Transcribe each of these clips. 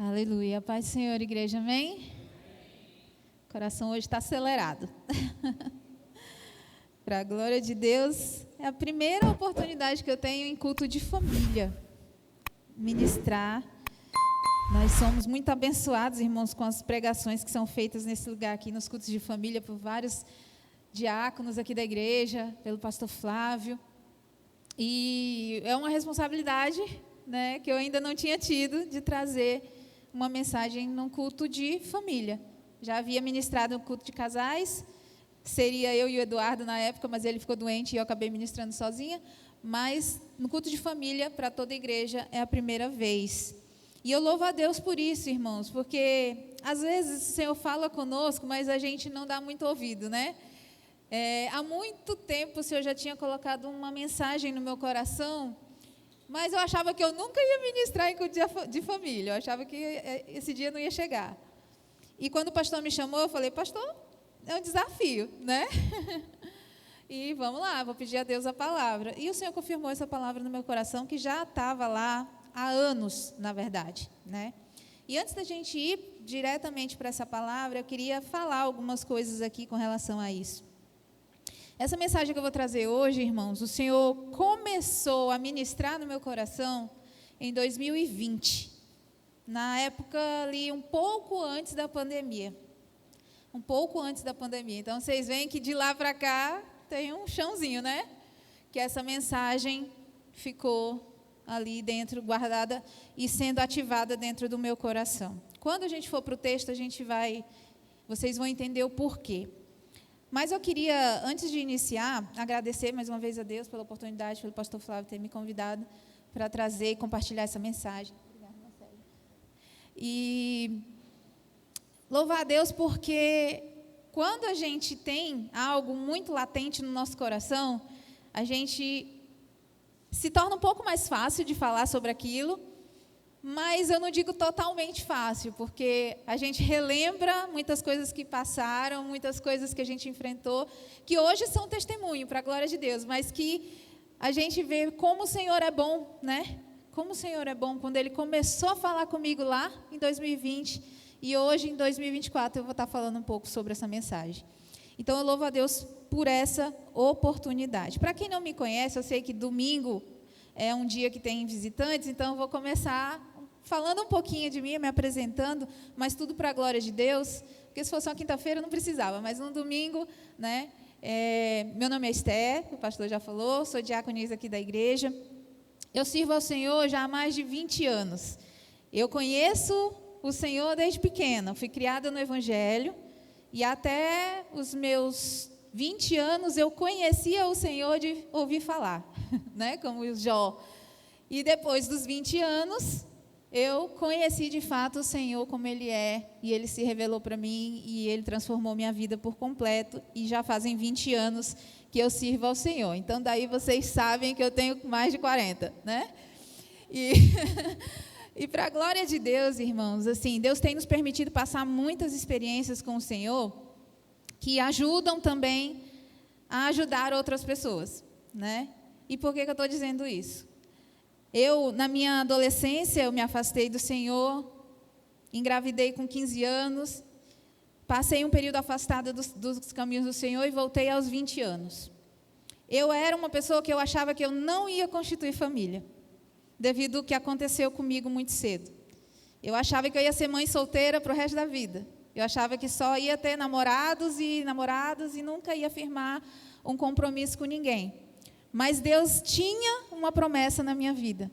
Aleluia. Paz do Senhor, igreja, amém? O coração hoje está acelerado. Para a glória de Deus, é a primeira oportunidade que eu tenho em culto de família. Ministrar. Nós somos muito abençoados, irmãos, com as pregações que são feitas nesse lugar aqui, nos cultos de família, por vários diáconos aqui da igreja, pelo pastor Flávio. E é uma responsabilidade, né, que eu ainda não tinha tido, de trazer uma mensagem num culto de família. Já havia ministrado um culto de casais, seria eu e o Eduardo na época, mas ele ficou doente e eu acabei ministrando sozinha. Mas no culto de família, para toda a igreja, é a primeira vez. E eu louvo a Deus por isso, irmãos, porque às vezes o Senhor fala conosco, mas a gente não dá muito ouvido, né? Há muito tempo o Senhor já tinha colocado uma mensagem no meu coração, mas eu achava que eu nunca ia ministrar em culto de família, eu achava que esse dia não ia chegar. E quando o pastor me chamou, eu falei, pastor, é um desafio, né? E vamos lá, vou pedir a Deus a palavra. E o Senhor confirmou essa palavra no meu coração, que já estava lá há anos, na verdade, né? E antes da gente ir diretamente para essa palavra, eu queria falar algumas coisas aqui com relação a isso. Essa mensagem que eu vou trazer hoje, irmãos, o Senhor começou a ministrar no meu coração em 2020, na época ali um pouco antes da pandemia. Um pouco antes da pandemia. Então, vocês veem que de lá para cá tem um chãozinho, né? Que essa mensagem ficou ali dentro, guardada e sendo ativada dentro do meu coração. Quando a gente for para o texto, vocês vão entender o porquê. Mas eu queria, antes de iniciar, agradecer mais uma vez a Deus pela oportunidade, pelo pastor Flávio ter me convidado para trazer e compartilhar essa mensagem. Obrigada, Marcelo. E louvar a Deus porque quando a gente tem algo muito latente no nosso coração, a gente se torna um pouco mais fácil de falar sobre aquilo, mas eu não digo totalmente fácil, porque a gente relembra muitas coisas que passaram, muitas coisas que a gente enfrentou, que hoje são testemunho para a glória de Deus, mas que a gente vê como o Senhor é bom, né? Como o Senhor é bom, quando Ele começou a falar comigo lá em 2020, e hoje, em 2024, eu vou estar falando um pouco sobre essa mensagem. Então, eu louvo a Deus por essa oportunidade. Para quem não me conhece, eu sei que domingo é um dia que tem visitantes, então eu vou começar falando um pouquinho de mim, me apresentando, mas tudo para a glória de Deus, porque se fosse uma quinta-feira não precisava, mas no domingo, né? Meu nome é Esther, o pastor já falou, sou diaconisa aqui da igreja. Eu sirvo ao Senhor já há mais de 20 anos. Eu conheço o Senhor desde pequena, fui criada no Evangelho, e até os meus 20 anos eu conhecia o Senhor de ouvir falar, né? Como o Jó. E depois dos 20 anos, eu conheci de fato o Senhor como Ele é, e Ele se revelou para mim, e Ele transformou minha vida por completo, e já fazem 20 anos que eu sirvo ao Senhor. Então, daí vocês sabem que eu tenho mais de 40, né? E para a glória de Deus, irmãos, assim, Deus tem nos permitido passar muitas experiências com o Senhor, que ajudam também a ajudar outras pessoas, né? E por que eu estou dizendo isso? Eu, na minha adolescência, eu me afastei do Senhor, engravidei com 15 anos, passei um período afastada dos caminhos do Senhor e voltei aos 20 anos. Eu era uma pessoa que eu achava que eu não ia constituir família, devido ao que aconteceu comigo muito cedo. Eu achava que eu ia ser mãe solteira para o resto da vida. Eu achava que só ia ter namorados e nunca ia firmar um compromisso com ninguém. Mas Deus tinha uma promessa na minha vida.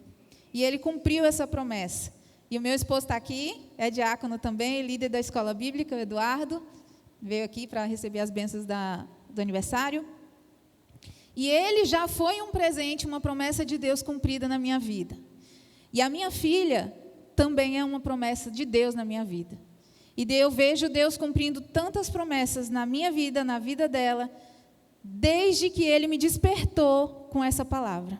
E Ele cumpriu essa promessa. E o meu esposo está aqui, é diácono também, líder da escola bíblica, o Eduardo. Veio aqui para receber as bênçãos do aniversário. E ele já foi um presente, uma promessa de Deus cumprida na minha vida. E a minha filha também é uma promessa de Deus na minha vida. E eu vejo Deus cumprindo tantas promessas na minha vida, na vida dela, desde que Ele me despertou com essa palavra.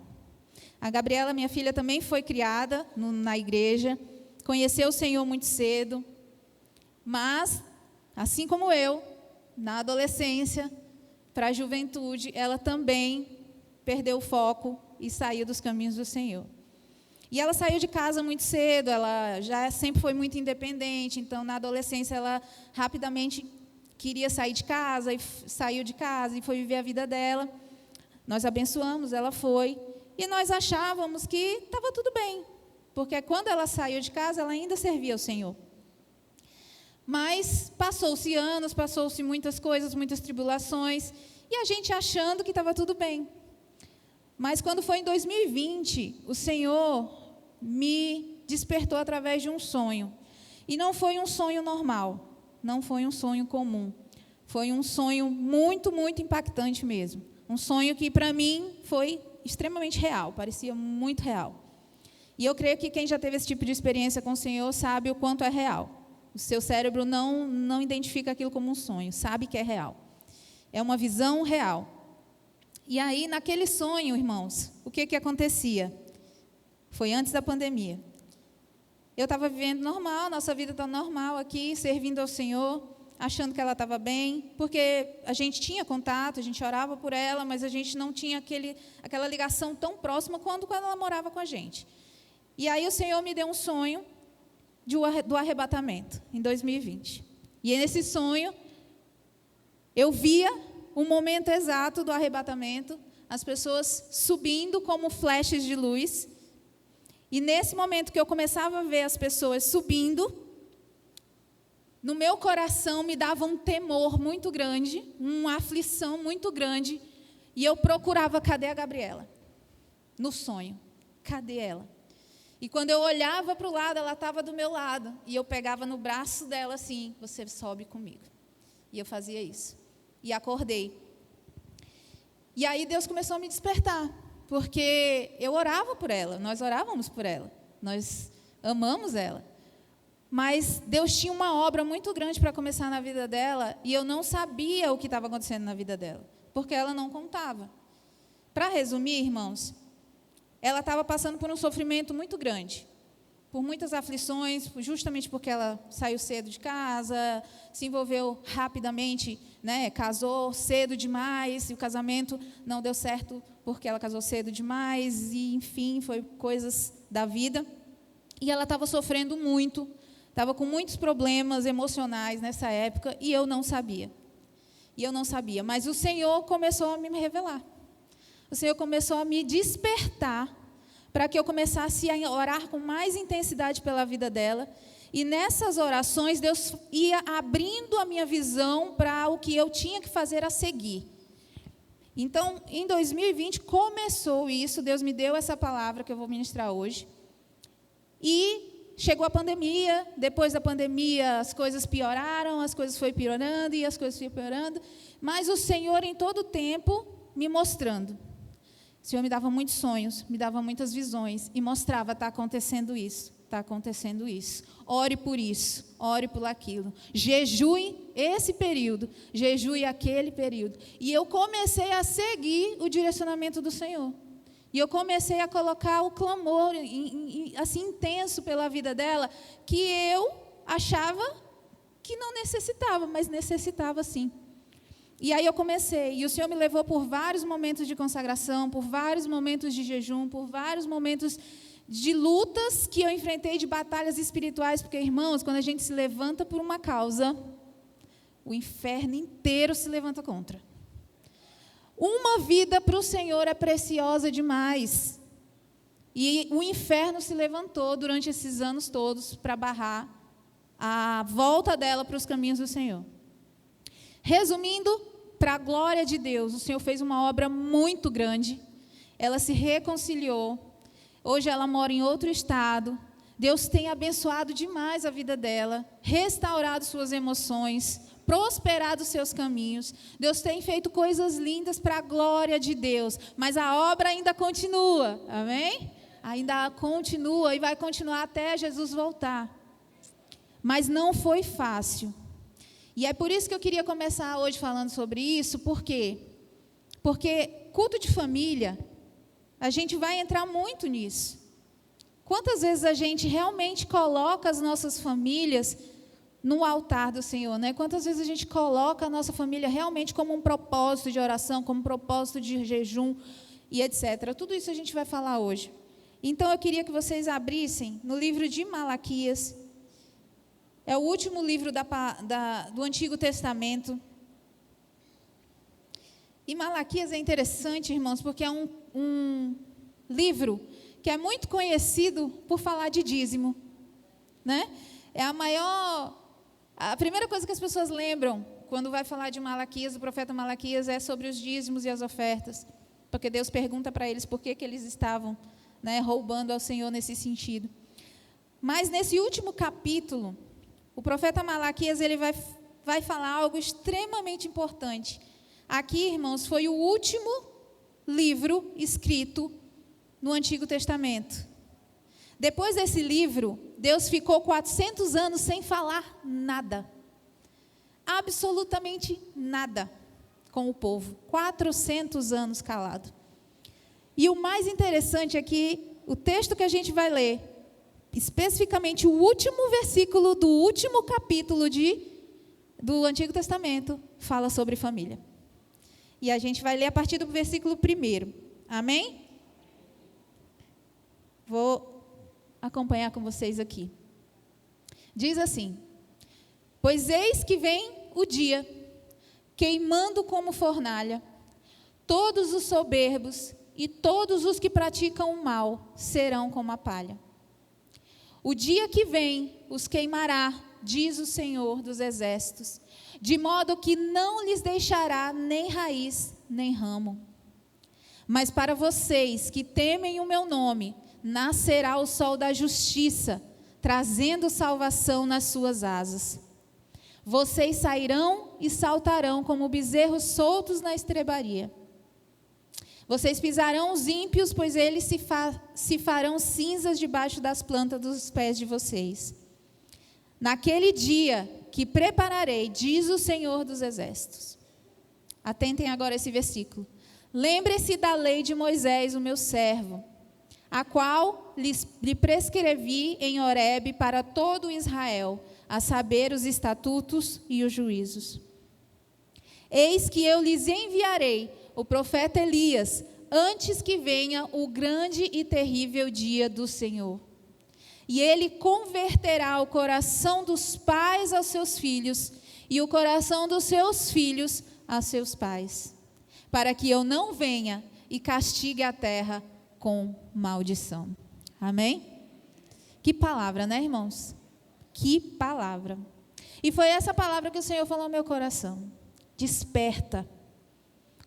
A Gabriela, minha filha, também foi criada na igreja, conheceu o Senhor muito cedo, mas, assim como eu, na adolescência, para a juventude, ela também perdeu o foco e saiu dos caminhos do Senhor. E ela saiu de casa muito cedo, ela já sempre foi muito independente, então, na adolescência, ela rapidamente queria sair de casa, e saiu de casa e foi viver a vida dela. Nós abençoamos, ela foi, e nós achávamos que estava tudo bem, porque quando ela saiu de casa, ela ainda servia ao Senhor. Mas passou-se anos, passou-se muitas coisas, muitas tribulações, e a gente achando que estava tudo bem. Mas quando foi em 2020, o Senhor me despertou através de um sonho. E não foi um sonho normal, não foi um sonho comum. Foi um sonho muito, muito impactante mesmo. Um sonho que, para mim, foi extremamente real, parecia muito real. E eu creio que quem já teve esse tipo de experiência com o Senhor sabe o quanto é real. O seu cérebro não identifica aquilo como um sonho, sabe que é real. É uma visão real. E aí, naquele sonho, irmãos, o que acontecia? Foi antes da pandemia. Eu estava vivendo normal, nossa vida está normal aqui, servindo ao Senhor, achando que ela estava bem, porque a gente tinha contato, a gente orava por ela, mas a gente não tinha aquela ligação tão próxima quando ela morava com a gente. E aí o Senhor me deu um sonho do arrebatamento, em 2020. E nesse sonho, eu via o momento exato do arrebatamento, as pessoas subindo como flashes de luz. E nesse momento que eu começava a ver as pessoas subindo, no meu coração me dava um temor muito grande, uma aflição muito grande, e eu procurava, cadê a Gabriela? No sonho, cadê ela? E quando eu olhava para o lado, ela estava do meu lado, e eu pegava no braço dela assim, você sobe comigo. E eu fazia isso. E acordei. E aí Deus começou a me despertar, porque eu orava por ela, nós orávamos por ela, nós amamos ela. Mas Deus tinha uma obra muito grande para começar na vida dela, e eu não sabia o que estava acontecendo na vida dela, porque ela não contava. Para resumir, irmãos, ela estava passando por um sofrimento muito grande, por muitas aflições, justamente porque ela saiu cedo de casa, se envolveu rapidamente, casou cedo demais, e o casamento não deu certo porque ela casou cedo demais, e enfim, foi coisas da vida. E ela estava sofrendo muito, estava com muitos problemas emocionais nessa época, e eu não sabia. Mas o Senhor começou a me revelar. O Senhor começou a me despertar para que eu começasse a orar com mais intensidade pela vida dela. E nessas orações, Deus ia abrindo a minha visão para o que eu tinha que fazer a seguir. Então, em 2020, começou isso, Deus me deu essa palavra que eu vou ministrar hoje. E chegou a pandemia, depois da pandemia as coisas pioraram, as coisas foram piorando e as coisas foram piorando. Mas o Senhor, em todo o tempo, me mostrando. O Senhor me dava muitos sonhos, me dava muitas visões e mostrava, está acontecendo isso, está acontecendo isso. Ore por isso, ore por aquilo. Jejue esse período, jejue aquele período. E eu comecei a seguir o direcionamento do Senhor. E eu comecei a colocar o clamor assim intenso pela vida dela, que eu achava que não necessitava, mas necessitava sim. E aí eu comecei, e o Senhor me levou por vários momentos de consagração, por vários momentos de jejum, por vários momentos de lutas que eu enfrentei, de batalhas espirituais, porque, irmãos, quando a gente se levanta por uma causa, o inferno inteiro se levanta contra. Uma vida para o Senhor é preciosa demais. E o inferno se levantou durante esses anos todos para barrar a volta dela para os caminhos do Senhor. Resumindo, para a glória de Deus, o Senhor fez uma obra muito grande. Ela se reconciliou. Hoje ela mora em outro estado. Deus tem abençoado demais a vida dela, restaurado suas emoções, prosperado seus caminhos. Deus tem feito coisas lindas para a glória de Deus, mas a obra ainda continua, amém? Ainda continua e vai continuar até Jesus voltar. Mas não foi fácil. E é por isso que eu queria começar hoje falando sobre isso, por quê? Porque culto de família, a gente vai entrar muito nisso. Quantas vezes a gente realmente coloca as nossas famílias no altar do Senhor, né? Quantas vezes a gente coloca a nossa família realmente como um propósito de oração, como um propósito de jejum e etc. Tudo isso a gente vai falar hoje. Então, eu queria que vocês abrissem no livro de Malaquias. É o último livro do Antigo Testamento. E Malaquias é interessante, irmãos, porque é um livro que é muito conhecido por falar de dízimo, né? É a primeira coisa que as pessoas lembram quando vai falar de Malaquias, o profeta Malaquias, é sobre os dízimos e as ofertas, porque Deus pergunta para eles por que eles estavam, né, roubando ao Senhor nesse sentido. Mas nesse último capítulo, o profeta Malaquias ele vai falar algo extremamente importante. Aqui, irmãos, foi o último livro escrito no Antigo Testamento. Depois desse livro, Deus ficou 400 anos sem falar nada. Absolutamente nada com o povo. 400 anos calado. E o mais interessante é que o texto que a gente vai ler, especificamente o último versículo do último capítulo do Antigo Testamento, fala sobre família. E a gente vai ler a partir do versículo 1. Amém? Vou acompanhar com vocês aqui. Diz assim: pois eis que vem o dia, queimando como fornalha, todos os soberbos e todos os que praticam o mal serão como a palha. O dia que vem os queimará, diz o Senhor dos Exércitos, de modo que não lhes deixará nem raiz, nem ramo. Mas para vocês que temem o meu nome, nascerá o sol da justiça, trazendo salvação nas suas asas. Vocês sairão e saltarão como bezerros soltos na estrebaria. Vocês pisarão os ímpios, pois eles se farão cinzas debaixo das plantas dos pés de vocês. Naquele dia que prepararei, diz o Senhor dos Exércitos. Atentem agora a esse versículo. Lembre-se da lei de Moisés, o meu servo, a qual lhe prescrevi em Horebe para todo Israel, a saber, os estatutos e os juízos. Eis que eu lhes enviarei o profeta Elias, antes que venha o grande e terrível dia do Senhor. E ele converterá o coração dos pais aos seus filhos, e o coração dos seus filhos a seus pais, para que eu não venha e castigue a terra com maldição. Amém? Que palavra, né, irmãos? Que palavra. E foi essa palavra que o Senhor falou ao meu coração. Desperta.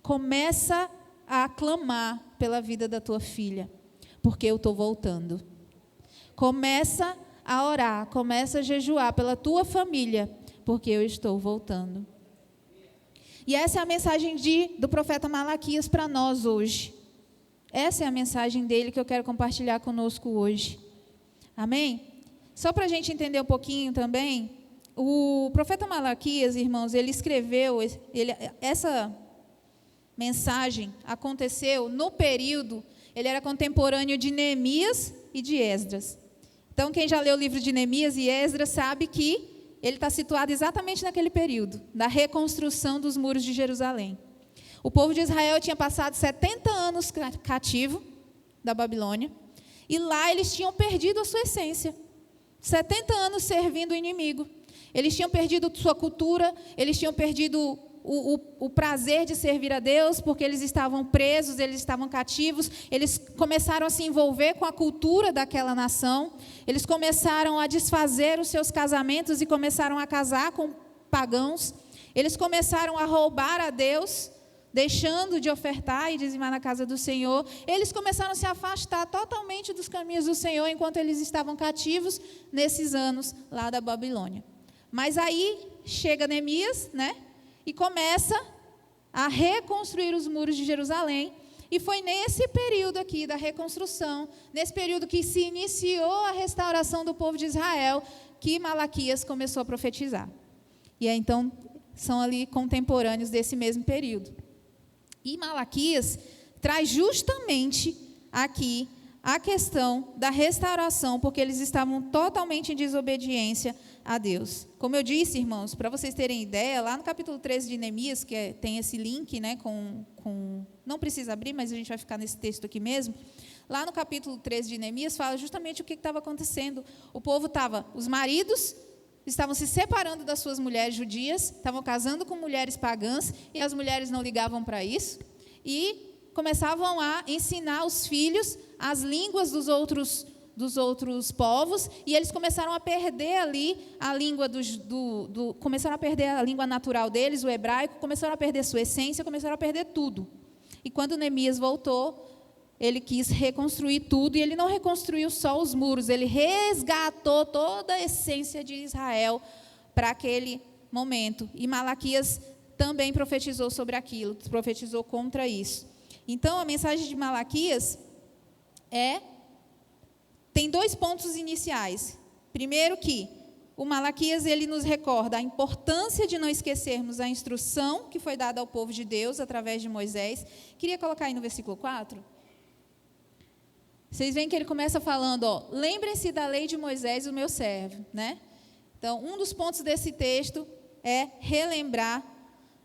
Começa a clamar pela vida da tua filha, porque eu estou voltando. Começa a orar, começa a jejuar pela tua família, porque eu estou voltando. E essa é a mensagem do profeta Malaquias para nós hoje. Essa é a mensagem dele que eu quero compartilhar conosco hoje. Amém? Só para a gente entender um pouquinho também, o profeta Malaquias, irmãos, ele escreveu, essa mensagem aconteceu no período, ele era contemporâneo de Neemias e de Esdras. Então, quem já leu o livro de Neemias e Esdras sabe que ele está situado exatamente naquele período, da reconstrução dos muros de Jerusalém. O povo de Israel tinha passado 70 anos cativo da Babilônia, e lá eles tinham perdido a sua essência. 70 anos servindo o inimigo. Eles tinham perdido sua cultura, eles tinham perdido o prazer de servir a Deus, porque eles estavam presos, eles estavam cativos, eles começaram a se envolver com a cultura daquela nação, eles começaram a desfazer os seus casamentos e começaram a casar com pagãos, eles começaram a roubar a Deus, deixando de ofertar e dizimar na casa do Senhor, eles começaram a se afastar totalmente dos caminhos do Senhor, enquanto eles estavam cativos nesses anos lá da Babilônia. Mas aí chega Neemias, né? E começa a reconstruir os muros de Jerusalém. E foi nesse período aqui da reconstrução, nesse período que se iniciou a restauração do povo de Israel, que Malaquias começou a profetizar. E aí, então, são ali contemporâneos desse mesmo período. E Malaquias traz justamente aqui a questão da restauração, porque eles estavam totalmente em desobediência a Deus. Como eu disse, irmãos, para vocês terem ideia, lá no capítulo 13 de Neemias, tem esse link, né, não precisa abrir, mas a gente vai ficar nesse texto aqui mesmo. lá no capítulo 13 de Neemias, fala justamente o que estava acontecendo. O povo estava, os maridos estavam se separando das suas mulheres judias, estavam casando com mulheres pagãs, e as mulheres não ligavam para isso, e começavam a ensinar os filhos as línguas dos outros povos, e eles começaram a perder ali a língua começaram a perder a língua natural deles, o hebraico, começaram a perder sua essência, começaram a perder tudo. E quando Neemias voltou, ele quis reconstruir tudo, e ele não reconstruiu só os muros, ele resgatou toda a essência de Israel para aquele momento. E Malaquias também profetizou sobre aquilo, profetizou contra isso. Então, a mensagem de Malaquias tem 2 pontos iniciais. Primeiro que o Malaquias ele nos recorda a importância de não esquecermos a instrução que foi dada ao povo de Deus através de Moisés. Queria colocar aí no versículo 4. Vocês veem que ele começa falando, lembrem-se da lei de Moisés, o meu servo, né? Então, um dos pontos desse texto é relembrar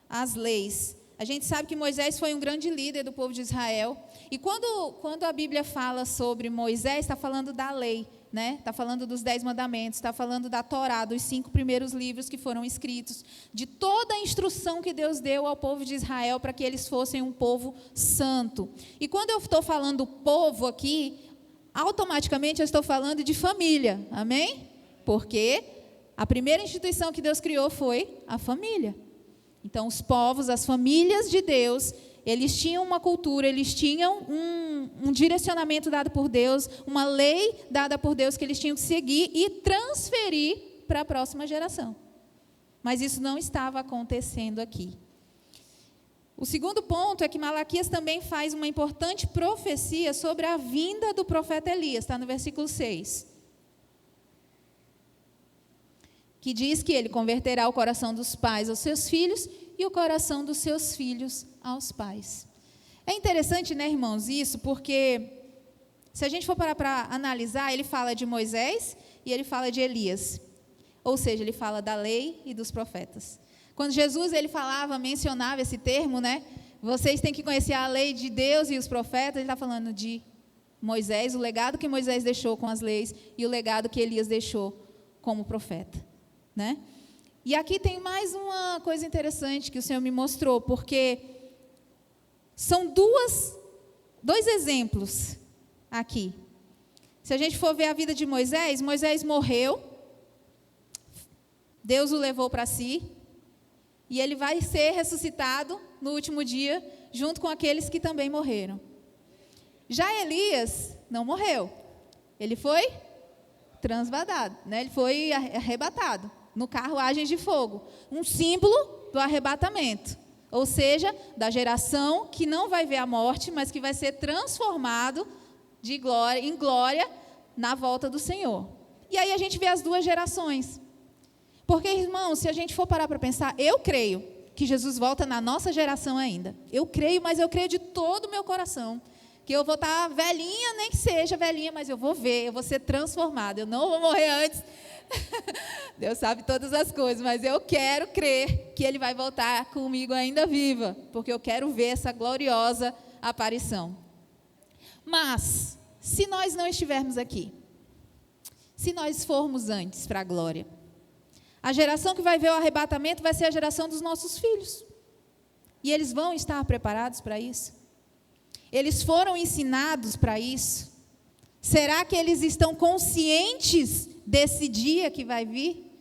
as leis. A gente sabe que Moisés foi um grande líder do povo de Israel. E quando a Bíblia fala sobre Moisés, está falando da lei, né? Está falando dos 10 mandamentos, está falando da Torá, dos 5 primeiros livros que foram escritos, de toda a instrução que Deus deu ao povo de Israel para que eles fossem um povo santo. E quando eu estou falando povo aqui, automaticamente eu estou falando de família, amém? Porque a primeira instituição que Deus criou foi a família. Então, os povos, as famílias de Deus, eles tinham uma cultura, eles tinham um direcionamento dado por Deus, uma lei dada por Deus que eles tinham que seguir e transferir para a próxima geração. Mas isso não estava acontecendo aqui. O segundo ponto é que Malaquias também faz uma importante profecia sobre a vinda do profeta Elias, está no versículo 6. Que diz que ele converterá o coração dos pais aos seus filhos e o coração dos seus filhos aos pais. É interessante, né, irmãos, isso, porque se a gente for parar para analisar, ele fala de Moisés e ele fala de Elias. Ou seja, ele fala da lei e dos profetas. Quando Jesus ele mencionava esse termo, né, vocês têm que conhecer a lei de Deus e os profetas, ele está falando de Moisés, o legado que Moisés deixou com as leis e o legado que Elias deixou como profeta. Né? E aqui tem mais uma coisa interessante que o Senhor me mostrou, porque são dois exemplos aqui. Se a gente for ver a vida de Moisés, Moisés morreu, Deus o levou para si, e ele vai ser ressuscitado no último dia, junto com aqueles que também morreram. Já Elias não morreu, ele foi transvadado, né? Ele foi arrebatado no carruagens de fogo, um símbolo do arrebatamento, ou seja, da geração que não vai ver a morte, mas que vai ser transformado de glória em glória na volta do Senhor. E aí a gente vê as 2 gerações, porque, irmãos, se a gente for parar para pensar, eu creio que Jesus volta na nossa geração ainda, eu creio, mas eu creio de todo o meu coração, que eu vou estar velhinha, nem que seja velhinha, mas eu vou ver, eu vou ser transformada, eu não vou morrer antes. Deus sabe todas as coisas, mas eu quero crer que Ele vai voltar comigo ainda viva, porque eu quero ver essa gloriosa aparição. Mas, se nós não estivermos aqui, se nós formos antes para a glória, a geração que vai ver o arrebatamento vai ser a geração dos nossos filhos. E eles vão estar preparados para isso? Eles foram ensinados para isso? Será que eles estão conscientes desse dia que vai vir?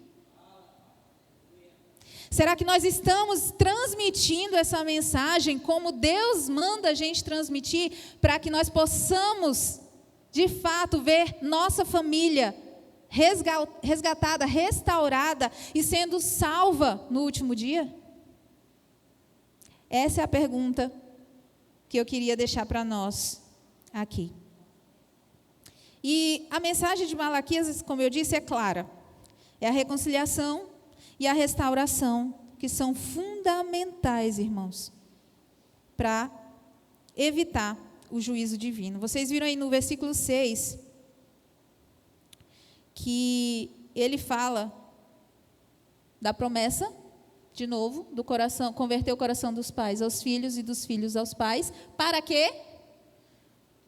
Será que nós estamos transmitindo essa mensagem como Deus manda a gente transmitir, para que nós possamos, de fato, ver nossa família resgatada, restaurada e sendo salva no último dia? Essa é a pergunta que eu queria deixar para nós aqui. E a mensagem de Malaquias, como eu disse, é clara. É a reconciliação e a restauração, que são fundamentais, irmãos, para evitar o juízo divino. Vocês viram aí no versículo 6, que ele fala da promessa, de novo, do coração, converter o coração dos pais aos filhos e dos filhos aos pais. Para quê?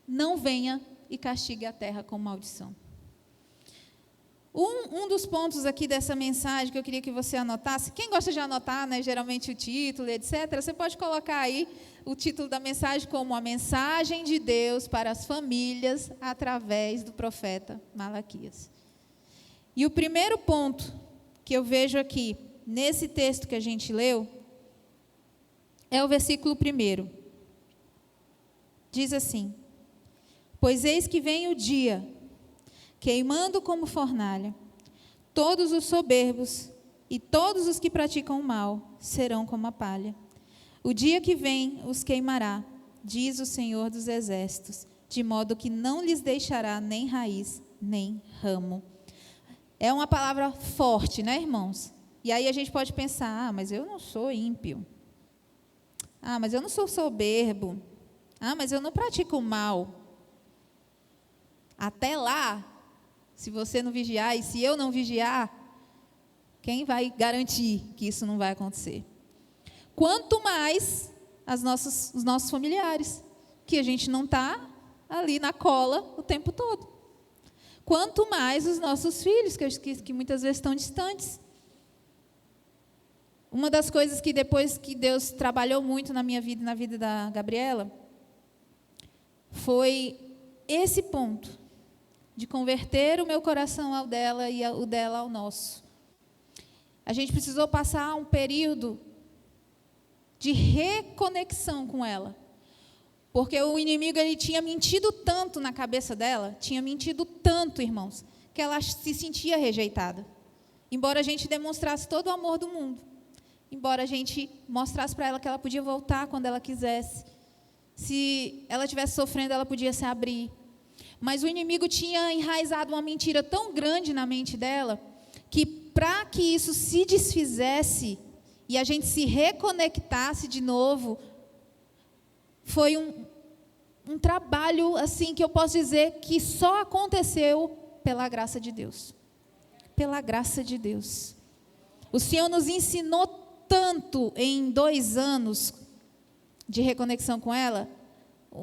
não venha e castigue a terra com maldição. Um dos pontos aqui dessa mensagem que eu queria que você anotasse, quem gosta de anotar, né, geralmente o título, etc., você pode colocar aí o título da mensagem como a mensagem de Deus para as famílias através do profeta Malaquias. E o primeiro ponto que eu vejo aqui, nesse texto que a gente leu, é o versículo 1. Diz assim: pois eis que vem o dia, queimando como fornalha, todos os soberbos e todos os que praticam o mal serão como a palha. O dia que vem os queimará, diz o Senhor dos Exércitos, de modo que não lhes deixará nem raiz, nem ramo. É uma palavra forte, né, irmãos? E aí a gente pode pensar, mas eu não sou ímpio. Mas eu não sou soberbo. Mas eu não pratico o mal. Até lá, se você não vigiar e se eu não vigiar, quem vai garantir que isso não vai acontecer? Quanto mais os nossos familiares, que a gente não está ali na cola o tempo todo. Quanto mais os nossos filhos, que muitas vezes estão distantes. Uma das coisas que depois que Deus trabalhou muito na minha vida e na vida da Gabriela, foi esse ponto, de converter o meu coração ao dela e o dela ao nosso. A gente precisou passar um período de reconexão com ela. Porque o inimigo ele tinha mentido tanto na cabeça dela, tinha mentido tanto, irmãos, que ela se sentia rejeitada. Embora a gente demonstrasse todo o amor do mundo. Embora a gente mostrasse para ela que ela podia voltar quando ela quisesse. Se ela estivesse sofrendo, ela podia se abrir. Mas o inimigo tinha enraizado uma mentira tão grande na mente dela, que para que isso se desfizesse e a gente se reconectasse de novo, foi um trabalho assim que eu posso dizer que só aconteceu pela graça de Deus. Pela graça de Deus. O Senhor nos ensinou tanto em 2 anos de reconexão com ela,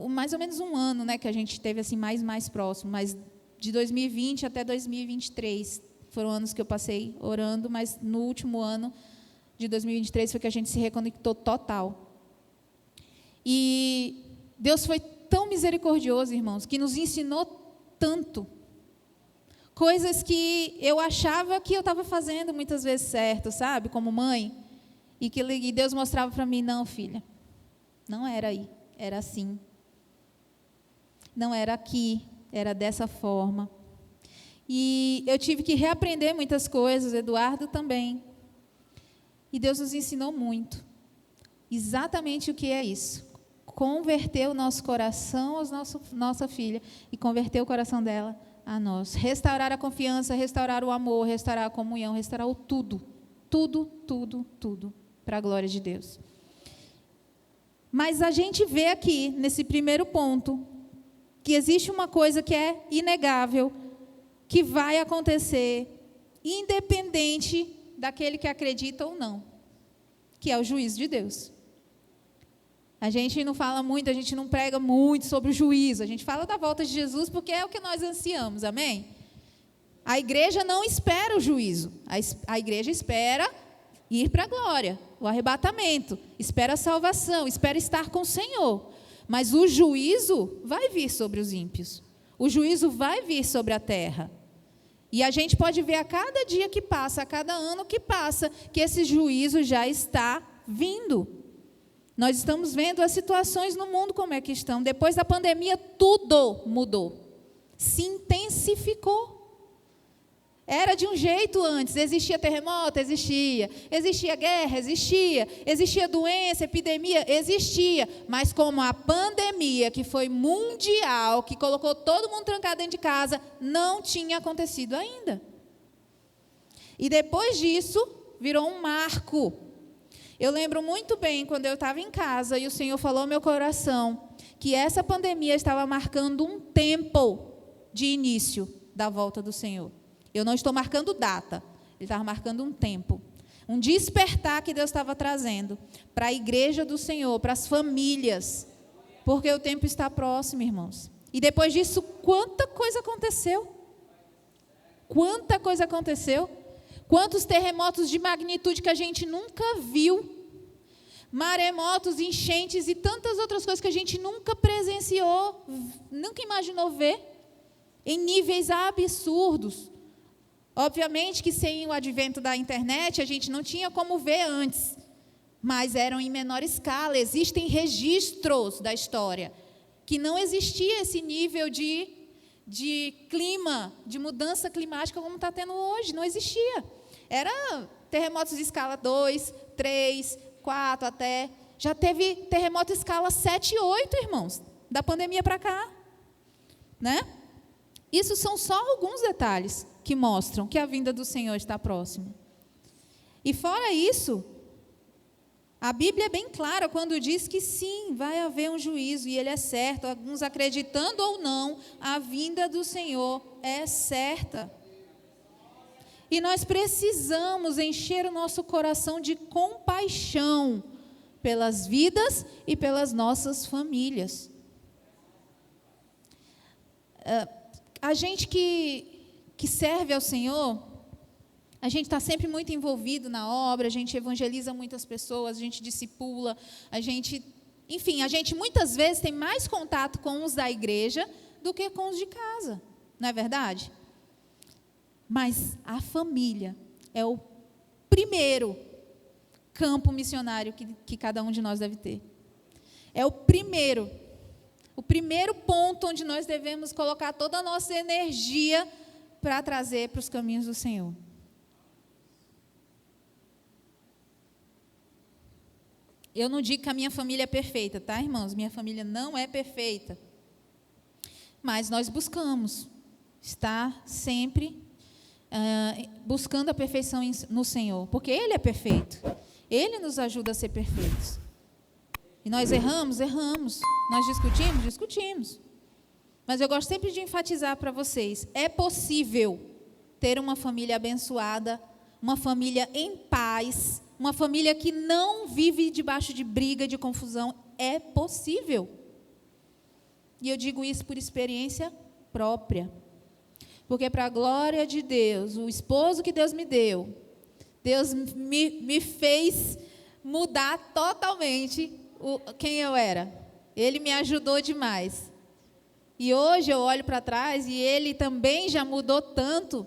mais ou menos 1 ano, né, que a gente teve assim mais próximo, mas de 2020 até 2023 foram anos que eu passei orando, mas no último ano de 2023 foi que a gente se reconectou total. E Deus foi tão misericordioso, irmãos, que nos ensinou tanto. Coisas que eu achava que eu estava fazendo muitas vezes certo, sabe, como mãe, e Deus mostrava para mim, não, filha, não era aí, era assim. Não era aqui, era dessa forma. E eu tive que reaprender muitas coisas, Eduardo também. E Deus nos ensinou muito. Exatamente o que é isso. Converter o nosso coração à nossa filha e converter o coração dela a nós. Restaurar a confiança, restaurar o amor, restaurar a comunhão, restaurar o tudo. Tudo, tudo, tudo. Para a glória de Deus. Mas a gente vê aqui, nesse primeiro ponto, que existe uma coisa que é inegável, que vai acontecer, independente daquele que acredita ou não, que é o juízo de Deus. A gente não fala muito, a gente não prega muito sobre o juízo, a gente fala da volta de Jesus porque é o que nós ansiamos, amém? A igreja não espera o juízo, a igreja espera ir para a glória, o arrebatamento, espera a salvação, espera estar com o Senhor. Mas o juízo vai vir sobre os ímpios. O juízo vai vir sobre a terra. E a gente pode ver a cada dia que passa, a cada ano que passa, que esse juízo já está vindo. Nós estamos vendo as situações no mundo como é que estão. Depois da pandemia, tudo mudou. Se intensificou. Era de um jeito antes, existia terremoto, existia guerra, existia doença, epidemia, existia, mas como a pandemia, que foi mundial, que colocou todo mundo trancado dentro de casa, não tinha acontecido ainda. E depois disso, virou um marco. Eu lembro muito bem, quando eu estava em casa, e o Senhor falou ao meu coração, que essa pandemia estava marcando um tempo de início da volta do Senhor. Eu não estou marcando data, ele estava marcando um tempo. Um despertar que Deus estava trazendo para a igreja do Senhor, para as famílias. Porque o tempo está próximo, irmãos. E depois disso, quanta coisa aconteceu? Quanta coisa aconteceu? Quantos terremotos de magnitude que a gente nunca viu? Maremotos, enchentes e tantas outras coisas que a gente nunca presenciou, nunca imaginou ver, em níveis absurdos. Obviamente que sem o advento da internet, a gente não tinha como ver antes, mas eram em menor escala. Existem registros da história que não existia esse nível de clima, de mudança climática como está tendo hoje, não existia. Era terremotos de escala 2, 3, 4 até. Já teve terremoto escala 7 e 8, irmãos, da pandemia para cá. Né? Isso são só alguns detalhes que mostram que a vinda do Senhor está próxima. E fora isso, a Bíblia é bem clara quando diz que sim, vai haver um juízo, e ele é certo, alguns acreditando ou não, a vinda do Senhor é certa. E nós precisamos encher o nosso coração de compaixão pelas vidas e pelas nossas famílias. A gente que serve ao Senhor, a gente está sempre muito envolvido na obra, a gente evangeliza muitas pessoas, a gente discipula, a gente muitas vezes tem mais contato com os da igreja do que com os de casa, não é verdade? Mas a família é o primeiro campo missionário que cada um de nós deve ter. É o primeiro ponto onde nós devemos colocar toda a nossa energia para trazer para os caminhos do Senhor. Eu não digo que a minha família é perfeita, tá, irmãos? Minha família não é perfeita. Mas nós buscamos estar sempre buscando a perfeição no Senhor, porque Ele é perfeito. Ele nos ajuda a ser perfeitos. E nós erramos. Nós discutimos. Mas eu gosto sempre de enfatizar para vocês, é possível ter uma família abençoada, uma família em paz, uma família que não vive debaixo de briga, de confusão. É possível. E eu digo isso por experiência própria. Porque para a glória de Deus, o esposo que Deus me deu, Deus me fez mudar totalmente quem eu era. Ele me ajudou demais. E hoje eu olho para trás e ele também já mudou tanto.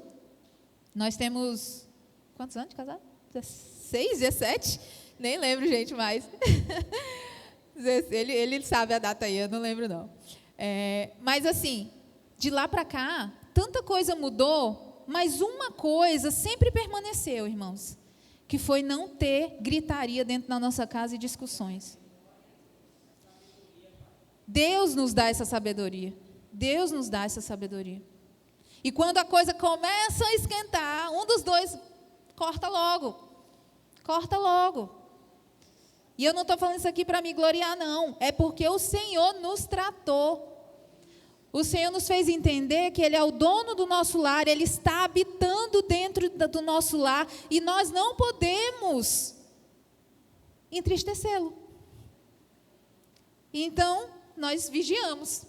Nós temos quantos anos de casado? 16, 17? Nem lembro, gente, mais. Ele sabe a data aí, eu não lembro não. Mas assim, de lá para cá, tanta coisa mudou, mas uma coisa sempre permaneceu, irmãos, que foi não ter gritaria dentro da nossa casa e discussões. Deus nos dá essa sabedoria. Deus nos dá essa sabedoria. E quando a coisa começa a esquentar, um dos dois corta logo. Corta logo. E eu não estou falando isso aqui para me gloriar, não. É porque o Senhor nos tratou. O Senhor nos fez entender que Ele é o dono do nosso lar, Ele está habitando dentro do nosso lar, e nós não podemos entristecê-lo. Então, nós vigiamos,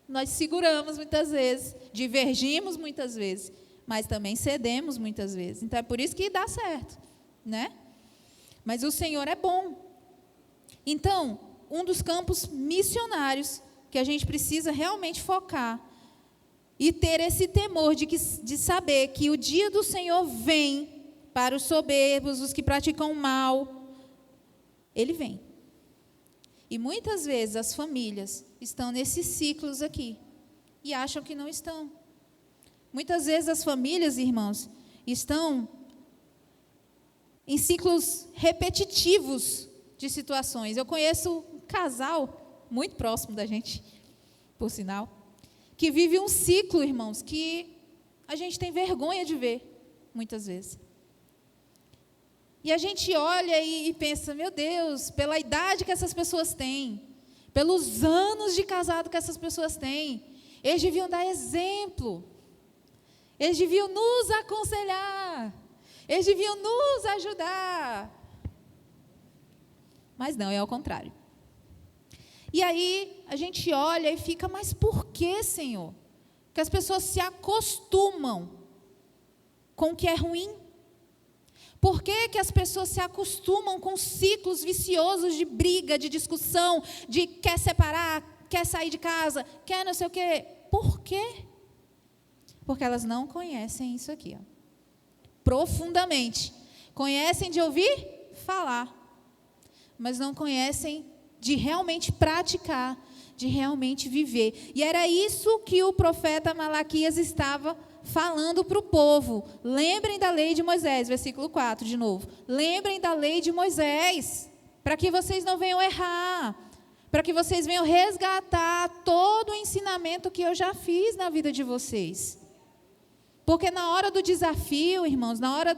nós seguramos muitas vezes, divergimos muitas vezes, mas também cedemos muitas vezes. Então, é por isso que dá certo, né? Mas o Senhor é bom. Então, um dos campos missionários que a gente precisa realmente focar e ter esse temor de saber que o dia do Senhor vem para os soberbos, os que praticam mal. Ele vem. E muitas vezes as famílias estão nesses ciclos aqui e acham que não estão. Muitas vezes as famílias, irmãos, estão em ciclos repetitivos de situações. Eu conheço um casal muito próximo da gente, por sinal, que vive um ciclo, irmãos, que a gente tem vergonha de ver, muitas vezes. E a gente olha e pensa, meu Deus, pela idade que essas pessoas têm, pelos anos de casado que essas pessoas têm, eles deviam dar exemplo, eles deviam nos aconselhar, eles deviam nos ajudar. Mas não, é ao contrário. E aí a gente olha e fica, mas por que, Senhor? Que as pessoas se acostumam com o que é ruim. Por que que as pessoas se acostumam com ciclos viciosos de briga, de discussão, de quer separar, quer sair de casa, quer não sei o quê? Por quê? Porque elas não conhecem isso aqui, ó, profundamente. Conhecem de ouvir falar, mas não conhecem de realmente praticar, de realmente viver. E era isso que o profeta Malaquias estava falando para o povo. Lembrem da lei de Moisés, versículo 4 de novo. Lembrem da lei de Moisés, para que vocês não venham errar, para que vocês venham resgatar todo o ensinamento que eu já fiz na vida de vocês. Porque na hora do desafio, irmãos, na hora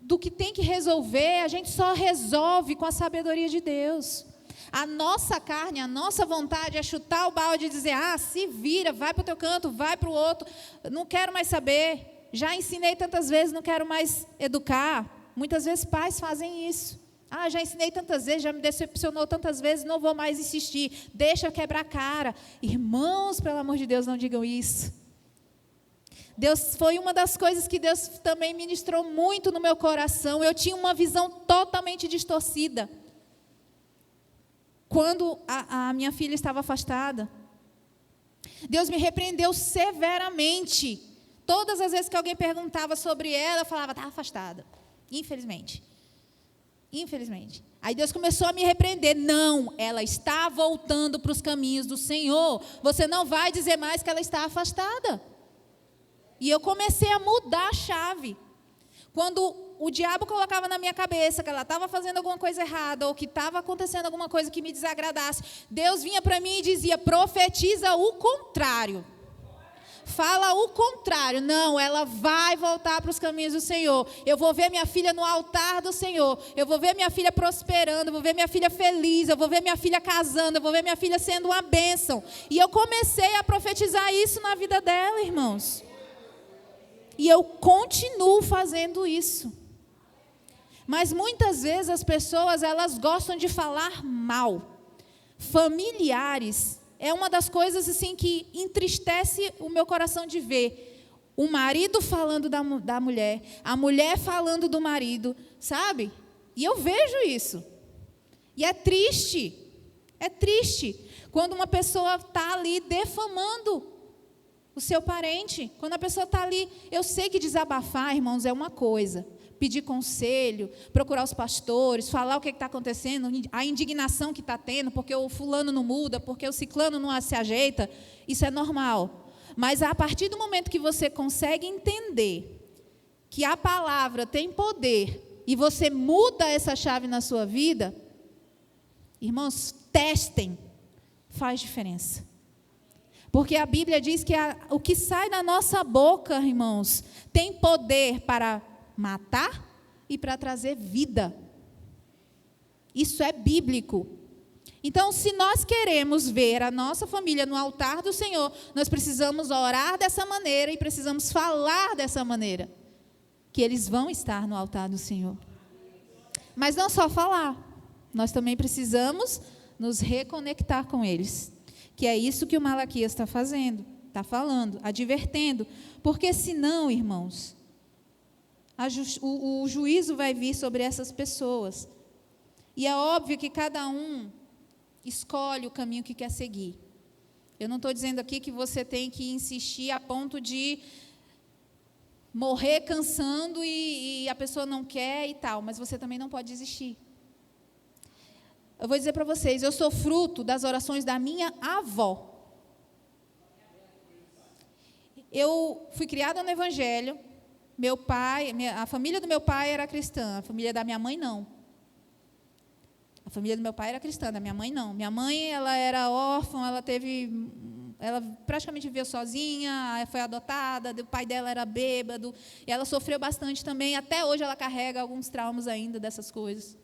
do que tem que resolver, a gente só resolve com a sabedoria de Deus. A nossa carne, a nossa vontade é chutar o balde e dizer, se vira, vai para o teu canto, vai para o outro, não quero mais saber, já ensinei tantas vezes, não quero mais educar. Muitas vezes pais fazem isso. Já ensinei tantas vezes, já me decepcionou tantas vezes, não vou mais insistir, deixa quebrar a cara. Irmãos, pelo amor de Deus, não digam isso. Deus, foi uma das coisas que Deus também ministrou muito no meu coração. Eu tinha uma visão totalmente distorcida quando a minha filha estava afastada. Deus me repreendeu severamente. Todas as vezes que alguém perguntava sobre ela, eu falava, está afastada. Infelizmente. Aí Deus começou a me repreender. Não, ela está voltando para os caminhos do Senhor. Você não vai dizer mais que ela está afastada. E eu comecei a mudar a chave. Quando o diabo colocava na minha cabeça que ela estava fazendo alguma coisa errada, ou que estava acontecendo alguma coisa que me desagradasse, Deus vinha para mim e dizia, profetiza o contrário. Fala o contrário. Não, ela vai voltar para os caminhos do Senhor. Eu vou ver minha filha no altar do Senhor. Eu vou ver minha filha prosperando, eu vou ver minha filha feliz, eu vou ver minha filha casando, eu vou ver minha filha sendo uma bênção. E eu comecei a profetizar isso na vida dela, irmãos. E eu continuo fazendo isso. Mas muitas vezes as pessoas, elas gostam de falar mal. Familiares é uma das coisas assim que entristece o meu coração de ver. O marido falando da mulher, a mulher falando do marido, sabe? E eu vejo isso. E é triste. É triste quando uma pessoa está ali defamando o seu parente. Quando a pessoa está ali, eu sei que desabafar, irmãos, é uma coisa. Pedir conselho, procurar os pastores, falar o que está acontecendo, a indignação que está tendo, porque o fulano não muda, porque o ciclano não se ajeita, isso é normal. Mas a partir do momento que você consegue entender que a palavra tem poder e você muda essa chave na sua vida, irmãos, testem, faz diferença. Porque a Bíblia diz que o que sai da nossa boca, irmãos, tem poder para matar e para trazer vida. Isso é bíblico. Então, se nós queremos ver a nossa família no altar do Senhor, nós precisamos orar dessa maneira e precisamos falar dessa maneira, que eles vão estar no altar do Senhor. Mas não só falar, nós também precisamos nos reconectar com eles. Que é isso que o Malaquias está fazendo, está falando, advertendo. Porque senão, irmãos, o juízo vai vir sobre essas pessoas. E é óbvio que cada um escolhe o caminho que quer seguir. Eu não estou dizendo aqui que você tem que insistir a ponto de morrer cansando e a pessoa não quer e tal, mas você também não pode desistir. Eu vou dizer para vocês, eu sou fruto das orações da minha avó. Eu fui criada no Evangelho, meu pai, a família do meu pai era cristã, a família da minha mãe não. A família do meu pai era cristã, da minha mãe não. Minha mãe, ela era órfã, ela praticamente viveu sozinha, foi adotada, o pai dela era bêbado, e ela sofreu bastante também, até hoje ela carrega alguns traumas ainda dessas coisas.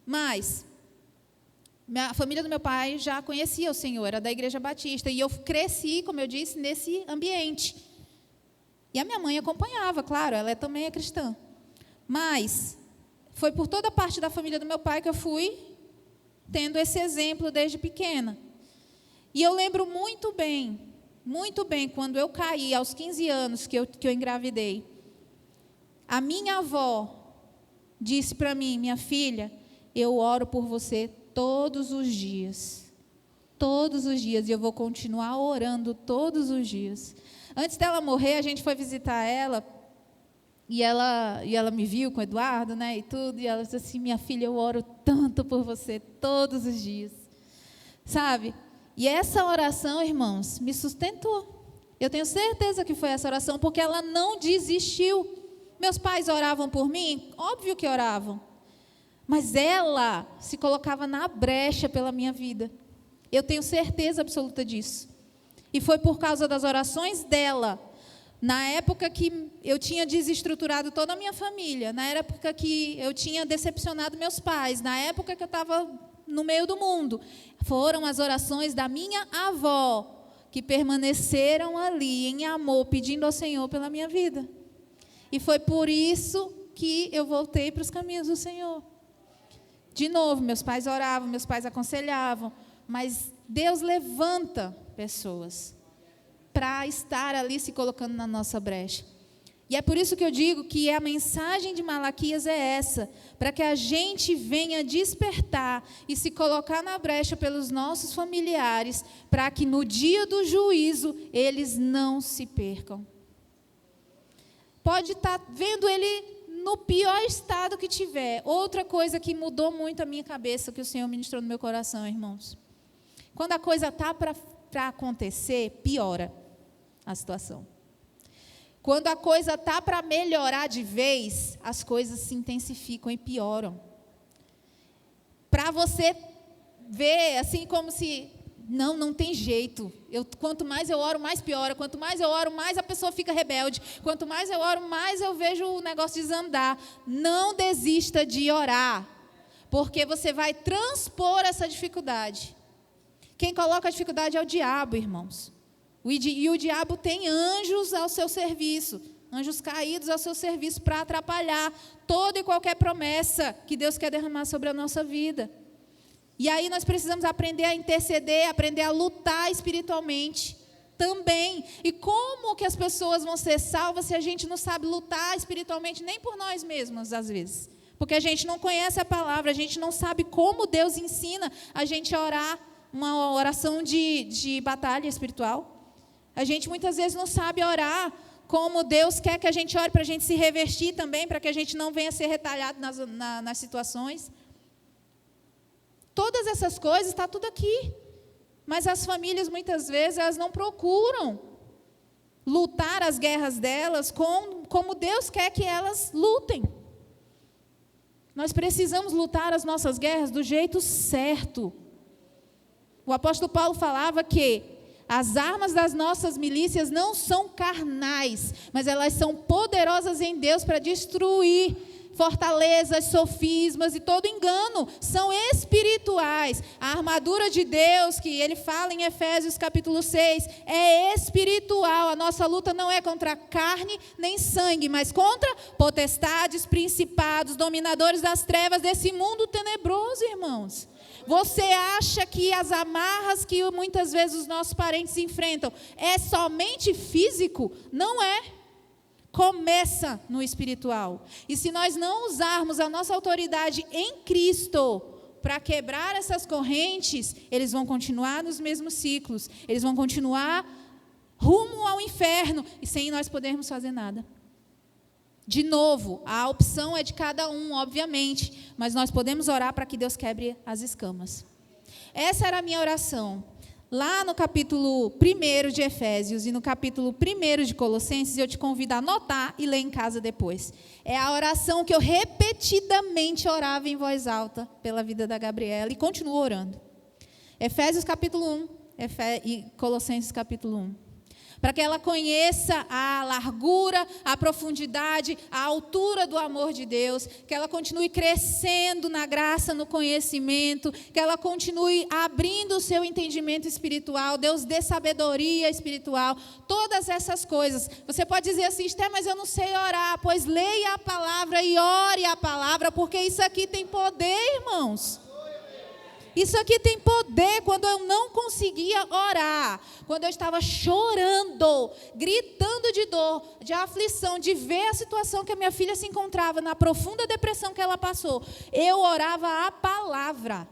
Mas a família do meu pai já conhecia o Senhor, era da Igreja Batista, e eu cresci, como eu disse, nesse ambiente. E a minha mãe acompanhava, claro, ela também é cristã. Mas foi por toda parte da família do meu pai que eu fui tendo esse exemplo desde pequena. E eu lembro muito bem, quando eu caí, aos 15 anos que eu engravidei. A minha avó disse para mim: minha filha, eu oro por você todos os dias. Todos os dias, e eu vou continuar orando todos os dias. Antes dela morrer, a gente foi visitar ela, e ela me viu com o Eduardo, né, e tudo, e ela disse assim: minha filha, eu oro tanto por você todos os dias. Sabe? E essa oração, irmãos, me sustentou. Eu tenho certeza que foi essa oração, porque ela não desistiu. Meus pais oravam por mim? Óbvio que oravam. Mas ela se colocava na brecha pela minha vida. Eu tenho certeza absoluta disso. E foi por causa das orações dela, na época que eu tinha desestruturado toda a minha família, na época que eu tinha decepcionado meus pais, na época que eu estava no meio do mundo, foram as orações da minha avó que permaneceram ali em amor, pedindo ao Senhor pela minha vida. E foi por isso que eu voltei para os caminhos do Senhor. De novo, meus pais oravam, meus pais aconselhavam, mas Deus levanta pessoas para estar ali se colocando na nossa brecha. E é por isso que eu digo que a mensagem de Malaquias é essa, para que a gente venha despertar e se colocar na brecha pelos nossos familiares, para que no dia do juízo eles não se percam. Pode estar vendo ele no pior estado que tiver. Outra coisa que mudou muito a minha cabeça, que o Senhor ministrou no meu coração, irmãos. Quando a coisa está para acontecer, piora a situação. Quando a coisa está para melhorar de vez, as coisas se intensificam e pioram. Para você ver, assim como se, não tem jeito. Quanto mais eu oro, mais piora. Quanto mais eu oro, mais a pessoa fica rebelde. Quanto mais eu oro, mais eu vejo o negócio desandar. Não desista de orar, porque você vai transpor essa dificuldade. Quem coloca a dificuldade é o diabo, irmãos. E o diabo tem anjos ao seu serviço, anjos caídos ao seu serviço para atrapalhar toda e qualquer promessa que Deus quer derramar sobre a nossa vida. E aí nós precisamos aprender a interceder, aprender a lutar espiritualmente também. E como que as pessoas vão ser salvas se a gente não sabe lutar espiritualmente nem por nós mesmos, às vezes? Porque a gente não conhece a palavra, a gente não sabe como Deus ensina a gente a orar uma oração de batalha espiritual. A gente muitas vezes não sabe orar como Deus quer que a gente ore, para a gente se revestir também, para que a gente não venha ser retalhado nas situações. Todas essas coisas, está tudo aqui. Mas as famílias, muitas vezes, elas não procuram lutar as guerras delas como Deus quer que elas lutem. Nós precisamos lutar as nossas guerras do jeito certo. O apóstolo Paulo falava que as armas das nossas milícias não são carnais, mas elas são poderosas em Deus para destruir fortalezas, sofismas e todo engano. São espirituais. A armadura de Deus, que ele fala em Efésios capítulo 6, é espiritual. A nossa luta não é contra carne nem sangue, mas contra potestades, principados, dominadores das trevas desse mundo tenebroso, irmãos. Você acha que as amarras que muitas vezes os nossos parentes enfrentam é somente físico? Não é. Começa no espiritual. E se nós não usarmos a nossa autoridade em Cristo para quebrar essas correntes, eles vão continuar nos mesmos ciclos. Eles vão continuar rumo ao inferno e sem nós podermos fazer nada. De novo, a opção é de cada um, obviamente, mas nós podemos orar para que Deus quebre as escamas. Essa era a minha oração. Lá no capítulo 1 de Efésios e no capítulo 1 de Colossenses, eu te convido a anotar e ler em casa depois. É a oração que eu repetidamente orava em voz alta pela vida da Gabriela e continuo orando. Efésios capítulo 1 e Colossenses capítulo 1. Para que ela conheça a largura, a profundidade, a altura do amor de Deus, que ela continue crescendo na graça, no conhecimento, que ela continue abrindo o seu entendimento espiritual, Deus dê sabedoria espiritual, todas essas coisas. Você pode dizer assim, Esté, mas eu não sei orar, pois leia a palavra e ore a palavra, porque isso aqui tem poder, irmãos. Isso aqui tem poder. Quando eu não conseguia orar, quando eu estava chorando, gritando de dor, de aflição, de ver a situação que a minha filha se encontrava, na profunda depressão que ela passou, eu orava a palavra.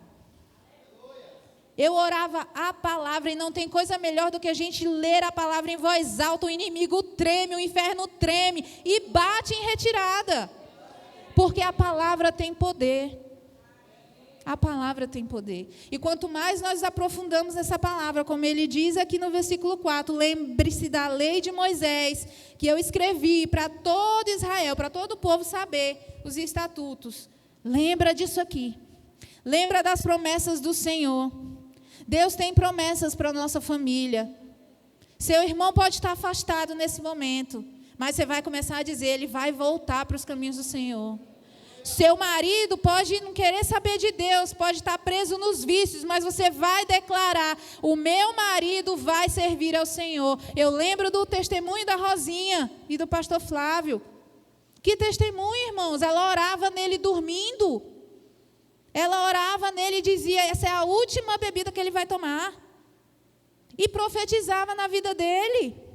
Eu orava a palavra, e não tem coisa melhor do que a gente ler a palavra em voz alta. O inimigo treme, o inferno treme e bate em retirada. Porque a palavra tem poder. A palavra tem poder. E quanto mais nós aprofundamos essa palavra, como ele diz aqui no versículo 4, lembre-se da lei de Moisés, que eu escrevi para todo Israel, para todo o povo saber os estatutos. Lembra disso aqui. Lembra das promessas do Senhor. Deus tem promessas para a nossa família. Seu irmão pode estar afastado nesse momento, mas você vai começar a dizer, ele vai voltar para os caminhos do Senhor. Seu marido pode não querer saber de Deus, pode estar preso nos vícios, mas você vai declarar, o meu marido vai servir ao Senhor. Eu lembro do testemunho da Rosinha e do pastor Flávio. Que testemunho, irmãos? Ela orava nele dormindo. Ela orava nele e dizia, essa é a última bebida que ele vai tomar. E profetizava na vida dele.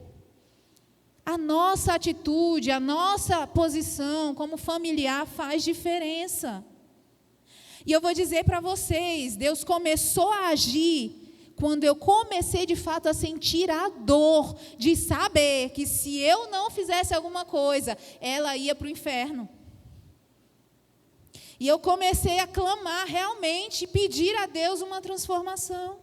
A nossa atitude, a nossa posição como familiar faz diferença. E eu vou dizer para vocês, Deus começou a agir quando eu comecei de fato a sentir a dor de saber que se eu não fizesse alguma coisa, ela ia para o inferno. E eu comecei a clamar realmente, pedir a Deus uma transformação.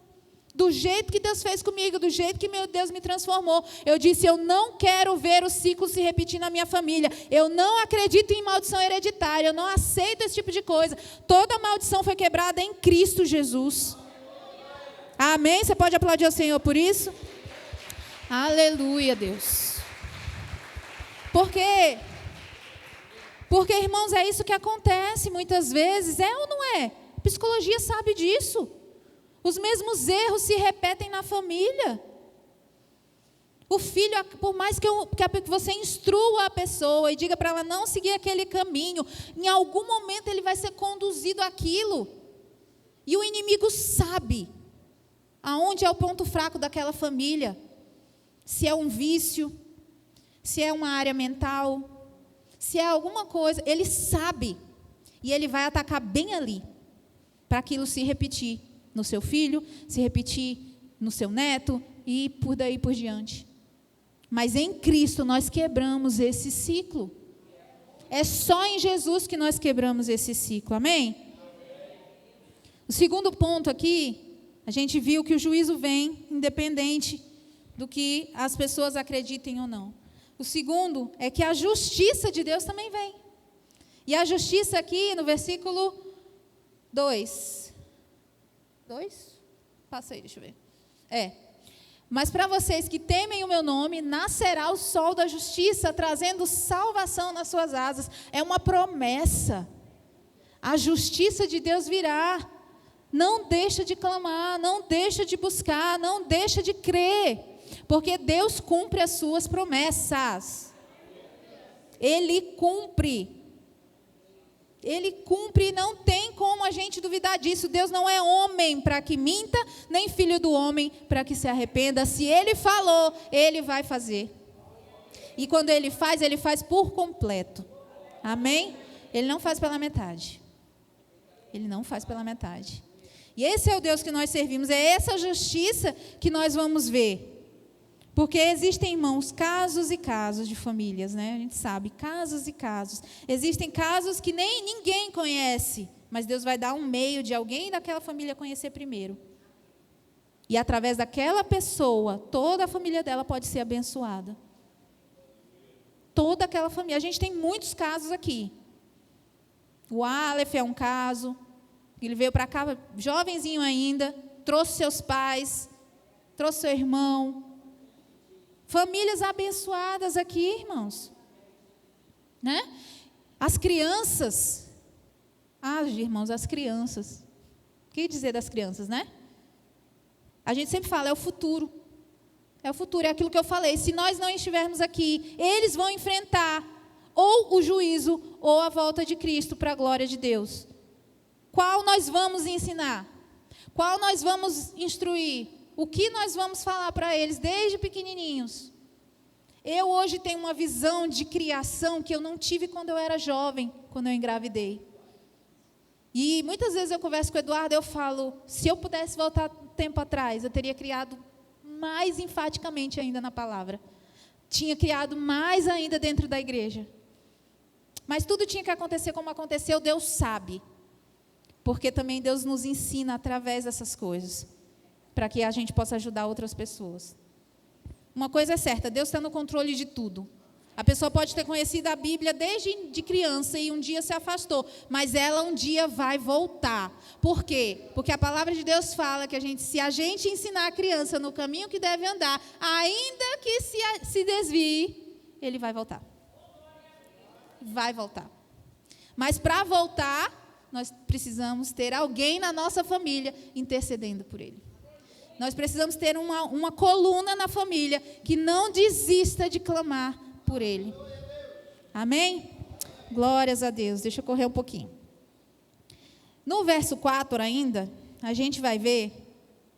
Do jeito que Deus fez comigo, do jeito que meu Deus me transformou. Eu disse, eu não quero ver o ciclo se repetir na minha família. Eu não acredito em maldição hereditária, eu não aceito esse tipo de coisa. Toda maldição foi quebrada em Cristo Jesus. Amém? Você pode aplaudir ao Senhor por isso? Aleluia, Deus. Porque, irmãos, é isso que acontece muitas vezes. É ou não é? A psicologia sabe disso. Os mesmos erros se repetem na família. O filho, por mais que você instrua a pessoa e diga para ela não seguir aquele caminho, em algum momento ele vai ser conduzido àquilo. E o inimigo sabe aonde é o ponto fraco daquela família. Se é um vício, se é uma área mental, se é alguma coisa, ele sabe. E ele vai atacar bem ali, para aquilo se repetir no seu filho, se repetir no seu neto e por daí por diante. Mas em Cristo nós quebramos esse ciclo. É só em Jesus que nós quebramos esse ciclo, amém? O segundo ponto aqui, a gente viu que o juízo vem independente do que as pessoas acreditem ou não. O segundo é que a justiça de Deus também vem. E a justiça aqui no versículo 2. 2? Passei, deixa eu ver. Mas para vocês que temem o meu nome, nascerá o sol da justiça, trazendo salvação nas suas asas. É uma promessa. A justiça de Deus virá. Não deixa de clamar, não deixa de buscar, não deixa de crer. Porque Deus cumpre as suas promessas. Ele cumpre. Ele cumpre e não tem como a gente duvidar disso. Deus não é homem para que minta, nem filho do homem para que se arrependa. Se Ele falou, Ele vai fazer. E quando Ele faz por completo. Amém? Ele não faz pela metade. Ele não faz pela metade. E esse é o Deus que nós servimos. É essa justiça que nós vamos ver. Porque existem, irmãos, casos e casos de famílias, né? A gente sabe, casos e casos. Existem casos que nem ninguém conhece, mas Deus vai dar um meio de alguém daquela família conhecer primeiro. E através daquela pessoa, toda a família dela pode ser abençoada. Toda aquela família. A gente tem muitos casos aqui. O Aleph é um caso. Ele veio para cá, jovenzinho ainda, trouxe seus pais, trouxe seu irmão. Famílias abençoadas aqui, irmãos. Né? As crianças. Irmãos, as crianças. O que dizer das crianças, né? A gente sempre fala, é o futuro. É o futuro, é aquilo que eu falei. Se nós não estivermos aqui, eles vão enfrentar ou o juízo ou a volta de Cristo para a glória de Deus. Qual nós vamos ensinar? Qual nós vamos instruir? O que nós vamos falar para eles desde pequenininhos? Eu hoje tenho uma visão de criação que eu não tive quando eu era jovem, quando eu engravidei. E muitas vezes eu converso com o Eduardo, eu falo, se eu pudesse voltar tempo atrás, eu teria criado mais enfaticamente ainda na palavra. Tinha criado mais ainda dentro da igreja. Mas tudo tinha que acontecer como aconteceu, Deus sabe. Porque também Deus nos ensina através dessas coisas, para que a gente possa ajudar outras pessoas. Uma coisa é certa, Deus está no controle de tudo. A pessoa pode ter conhecido a Bíblia desde de criança e um dia se afastou, mas ela um dia vai voltar. Por quê? Porque a palavra de Deus fala que se a gente ensinar a criança no caminho que deve andar, ainda que se desvie, ele vai voltar. Vai voltar. Mas para voltar, nós precisamos ter alguém na nossa família intercedendo por ele. Nós precisamos ter uma coluna na família que não desista de clamar por ele. Amém? Glórias a Deus. Deixa eu correr um pouquinho. No verso 4 ainda, a gente vai ver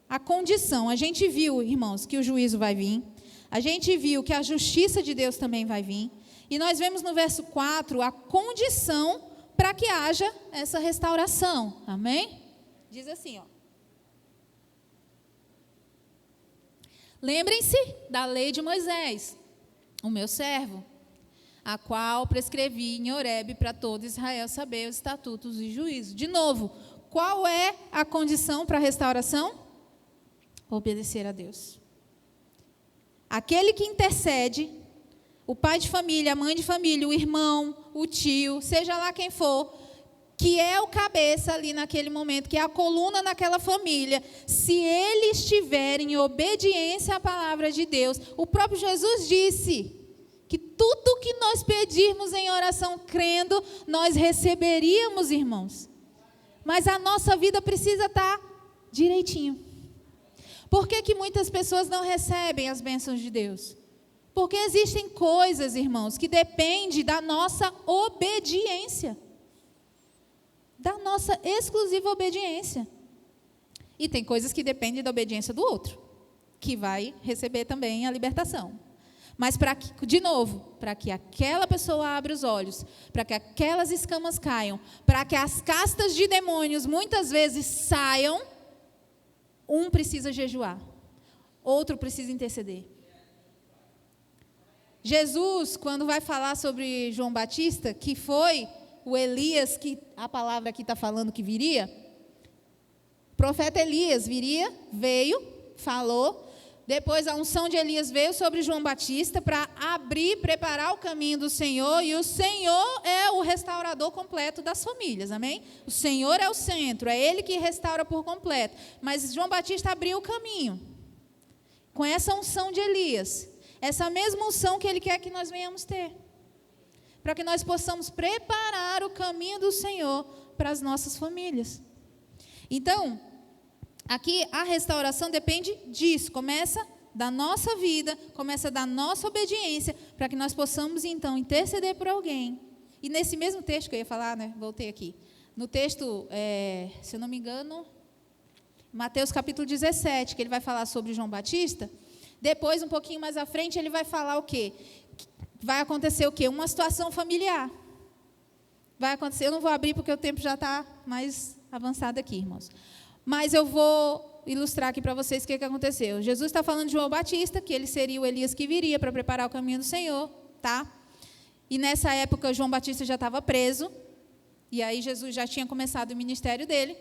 a condição. A gente viu, irmãos, que o juízo vai vir. A gente viu que a justiça de Deus também vai vir. E nós vemos no verso 4 a condição para que haja essa restauração. Amém? Diz assim, ó. Lembrem-se da lei de Moisés, o meu servo, a qual prescrevi em Horebe para todo Israel saber os estatutos e juízos. De novo, qual é a condição para a restauração? Obedecer a Deus. Aquele que intercede, o pai de família, a mãe de família, o irmão, o tio, seja lá quem for, que é o cabeça ali naquele momento, que é a coluna naquela família, se ele estiver em obediência à palavra de Deus, o próprio Jesus disse que tudo que nós pedirmos em oração crendo, nós receberíamos, irmãos. Mas a nossa vida precisa estar direitinho. Por que muitas pessoas não recebem as bênçãos de Deus? Porque existem coisas, irmãos, que dependem da nossa obediência. Da nossa exclusiva obediência. E tem coisas que dependem da obediência do outro, que vai receber também a libertação. Mas, de novo, para que aquela pessoa abra os olhos, para que aquelas escamas caiam, para que as castas de demônios muitas vezes saiam, um precisa jejuar, outro precisa interceder. Jesus, quando vai falar sobre João Batista, que foi o Elias, que a palavra aqui está falando que viria, o profeta Elias veio, falou, depois a unção de Elias veio sobre João Batista para preparar o caminho do Senhor, e o Senhor é o restaurador completo das famílias, amém? O Senhor é o centro, é Ele que restaura por completo, mas João Batista abriu o caminho, com essa unção de Elias, essa mesma unção que Ele quer que nós venhamos ter, para que nós possamos preparar o caminho do Senhor para as nossas famílias. Então, aqui a restauração depende disso, começa da nossa vida, começa da nossa obediência, para que nós possamos então interceder por alguém. E nesse mesmo texto que eu ia falar, né, voltei aqui, no texto, se eu não me engano, Mateus capítulo 17, que ele vai falar sobre João Batista, depois um pouquinho mais à frente ele vai falar o quê? Vai acontecer o quê? Uma situação familiar. Vai acontecer, eu não vou abrir porque o tempo já está mais avançado aqui, irmãos. Mas eu vou ilustrar aqui para vocês o que aconteceu. Jesus está falando de João Batista, que ele seria o Elias que viria para preparar o caminho do Senhor, tá? E nessa época João Batista já estava preso, e aí Jesus já tinha começado o ministério dele.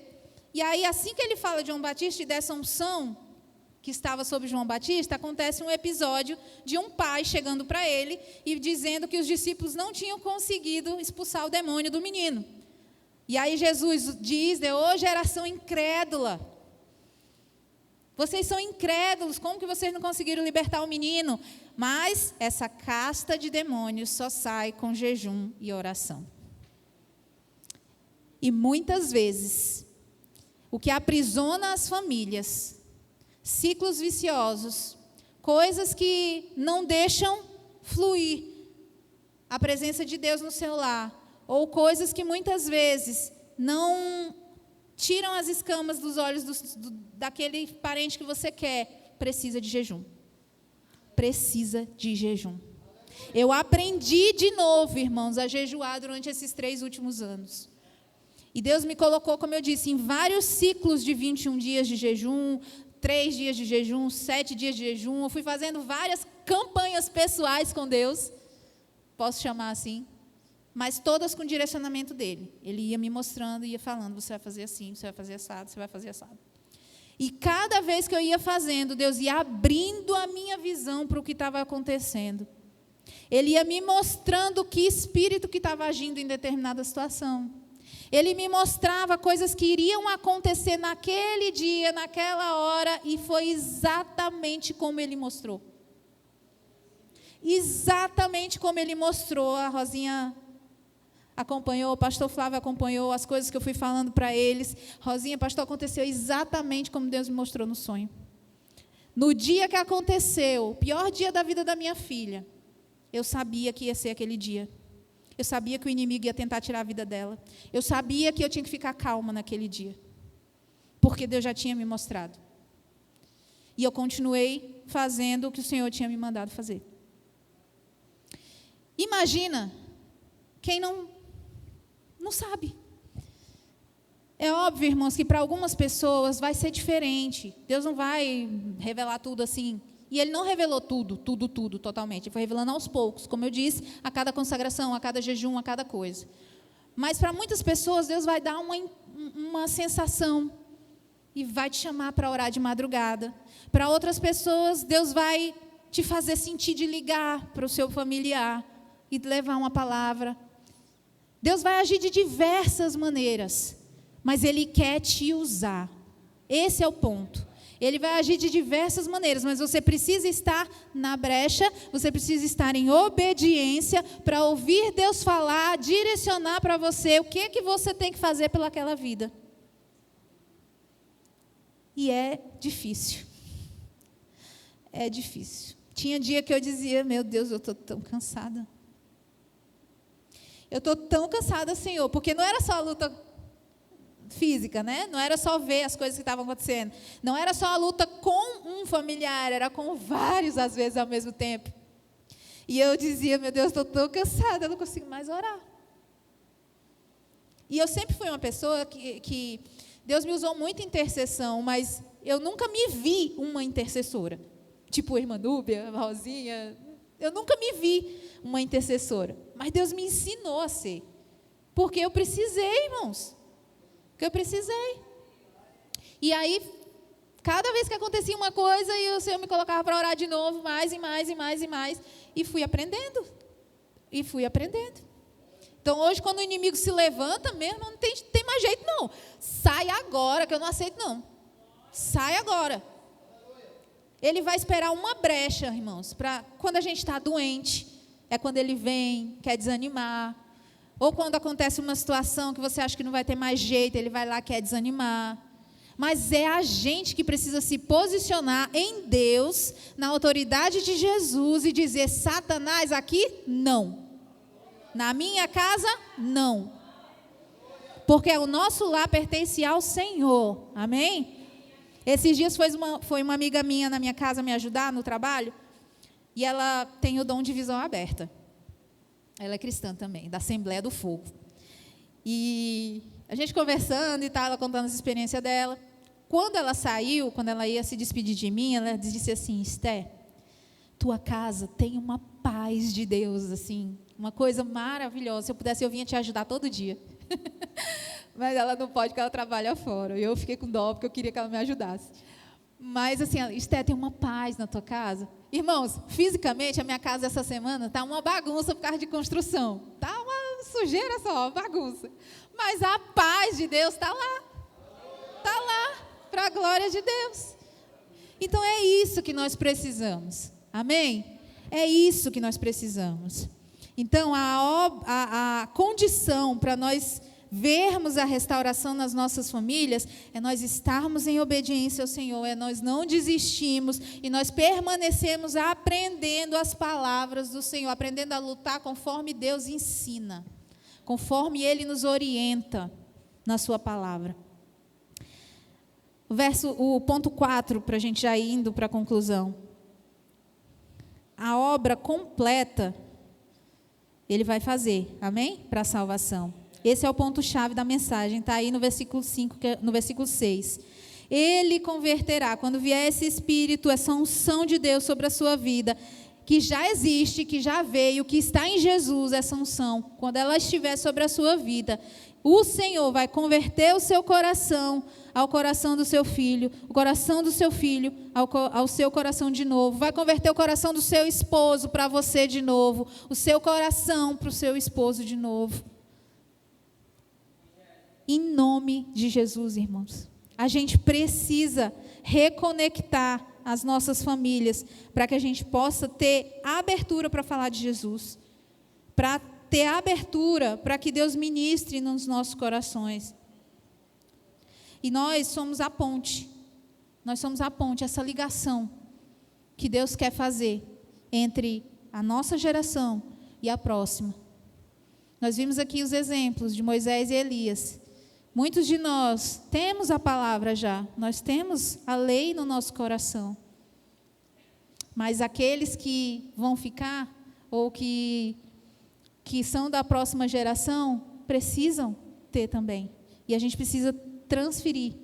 E aí assim que ele fala de João Batista e dessa unção que estava sobre João Batista, acontece um episódio de um pai chegando para ele e dizendo que os discípulos não tinham conseguido expulsar o demônio do menino. E aí Jesus diz, ô geração incrédula, vocês são incrédulos, como que vocês não conseguiram libertar o menino? Mas essa casta de demônios só sai com jejum e oração. E muitas vezes, o que aprisiona as famílias, ciclos viciosos, coisas que não deixam fluir a presença de Deus no seu lar, ou coisas que muitas vezes não tiram as escamas dos olhos daquele parente que você quer, precisa de jejum. Precisa de jejum. Eu aprendi de novo, irmãos, a jejuar durante esses 3 últimos anos. E Deus me colocou, como eu disse, em vários ciclos de 21 dias de jejum, 3 dias de jejum, 7 dias de jejum. Eu fui fazendo várias campanhas pessoais com Deus, posso chamar assim, mas todas com direcionamento dele. Ele ia me mostrando, ia falando, você vai fazer assim, você vai fazer assado, você vai fazer assado. E cada vez que eu ia fazendo, Deus ia abrindo a minha visão para o que estava acontecendo. Ele ia me mostrando que espírito que estava agindo em determinada situação. Ele me mostrava coisas que iriam acontecer naquele dia, naquela hora, e foi exatamente como ele mostrou. Exatamente como ele mostrou. A Rosinha acompanhou, o pastor Flávio acompanhou as coisas que eu fui falando para eles. Rosinha, pastor, aconteceu exatamente como Deus me mostrou no sonho. No dia que aconteceu, o pior dia da vida da minha filha, eu sabia que ia ser aquele dia. Eu sabia que o inimigo ia tentar tirar a vida dela. Eu sabia que eu tinha que ficar calma naquele dia. Porque Deus já tinha me mostrado. E eu continuei fazendo o que o Senhor tinha me mandado fazer. Imagina quem não sabe. É óbvio, irmãos, que para algumas pessoas vai ser diferente. Deus não vai revelar tudo assim. E Ele não revelou tudo, totalmente. Ele foi revelando aos poucos, como eu disse, a cada consagração, a cada jejum, a cada coisa. Mas para muitas pessoas, Deus vai dar uma sensação e vai te chamar para orar de madrugada. Para outras pessoas, Deus vai te fazer sentir de ligar para o seu familiar e levar uma palavra. Deus vai agir de diversas maneiras, mas Ele quer te usar. Esse é o ponto. Ele vai agir de diversas maneiras, mas você precisa estar na brecha, você precisa estar em obediência para ouvir Deus falar, direcionar para você o que você tem que fazer pelaquela vida. E é difícil. É difícil. Tinha dia que eu dizia, meu Deus, eu estou tão cansada. Eu estou tão cansada, Senhor, porque não era só a luta física, né? Não era só ver as coisas que estavam acontecendo. Não era só a luta com um familiar, era com vários, às vezes, ao mesmo tempo. E eu dizia, meu Deus, estou tão cansada, eu não consigo mais orar. E eu sempre fui uma pessoa que Deus me usou muito em intercessão, mas eu nunca me vi uma intercessora. Tipo a irmã Núbia, a Rosinha. Eu nunca me vi uma intercessora. Mas Deus me ensinou a ser. Porque eu precisei, irmãos. Porque eu precisei. E aí, cada vez que acontecia uma coisa, e o Senhor me colocava para orar de novo, mais e mais e mais e mais. E fui aprendendo. E fui aprendendo. Então, hoje, quando o inimigo se levanta mesmo, não tem mais jeito, não. Sai agora, que eu não aceito, não. Sai agora. Ele vai esperar uma brecha, irmãos, para quando a gente está doente, é quando ele vem, quer desanimar. Ou quando acontece uma situação que você acha que não vai ter mais jeito, ele vai lá, quer desanimar. Mas é a gente que precisa se posicionar em Deus, na autoridade de Jesus e dizer, Satanás, aqui, não. Na minha casa, não. Porque o nosso lar pertence ao Senhor. Amém? Esses dias foi uma amiga minha na minha casa me ajudar no trabalho, e ela tem o dom de visão aberta. Ela é cristã também, da Assembleia do Fogo. E a gente conversando e tal, ela contando as experiências dela. Quando ela saiu, quando ela ia se despedir de mim, ela disse assim, Esté, tua casa tem uma paz de Deus, assim, uma coisa maravilhosa. Se eu pudesse, eu vinha te ajudar todo dia. Mas ela não pode, porque ela trabalha fora. E eu fiquei com dó, porque eu queria que ela me ajudasse. Mas assim, Esté, tem uma paz na tua casa. Irmãos, fisicamente, a minha casa essa semana está uma bagunça por causa de construção. Está uma sujeira só, uma bagunça. Mas a paz de Deus está lá. Está lá, para a glória de Deus. Então é isso que nós precisamos. Amém? É isso que nós precisamos. Então, a condição para nós vermos a restauração nas nossas famílias é nós estarmos em obediência ao Senhor, é nós não desistirmos e nós permanecemos aprendendo as palavras do Senhor, aprendendo a lutar conforme Deus ensina, conforme Ele nos orienta na sua palavra. O ponto 4, para a gente já ir indo para a conclusão. A obra completa, Ele vai fazer, amém? Para a salvação. Esse é o ponto-chave da mensagem, está aí no versículo 5, no versículo 6. Ele converterá, quando vier esse Espírito, essa unção de Deus sobre a sua vida, que já existe, que já veio, que está em Jesus, essa unção, quando ela estiver sobre a sua vida, o Senhor vai converter o seu coração ao coração do seu filho, o coração do seu filho ao seu coração de novo, vai converter o coração do seu esposo para você de novo, o seu coração para o seu esposo de novo. Em nome de Jesus, irmãos. A gente precisa reconectar as nossas famílias para que a gente possa ter abertura para falar de Jesus, para ter abertura para que Deus ministre nos nossos corações. E nós somos a ponte, essa ligação que Deus quer fazer entre a nossa geração e a próxima. Nós vimos aqui os exemplos de Moisés e Elias. Muitos de nós temos a palavra já, nós temos a lei no nosso coração. Mas aqueles que vão ficar, ou que são da próxima geração, precisam ter também. E a gente precisa transferir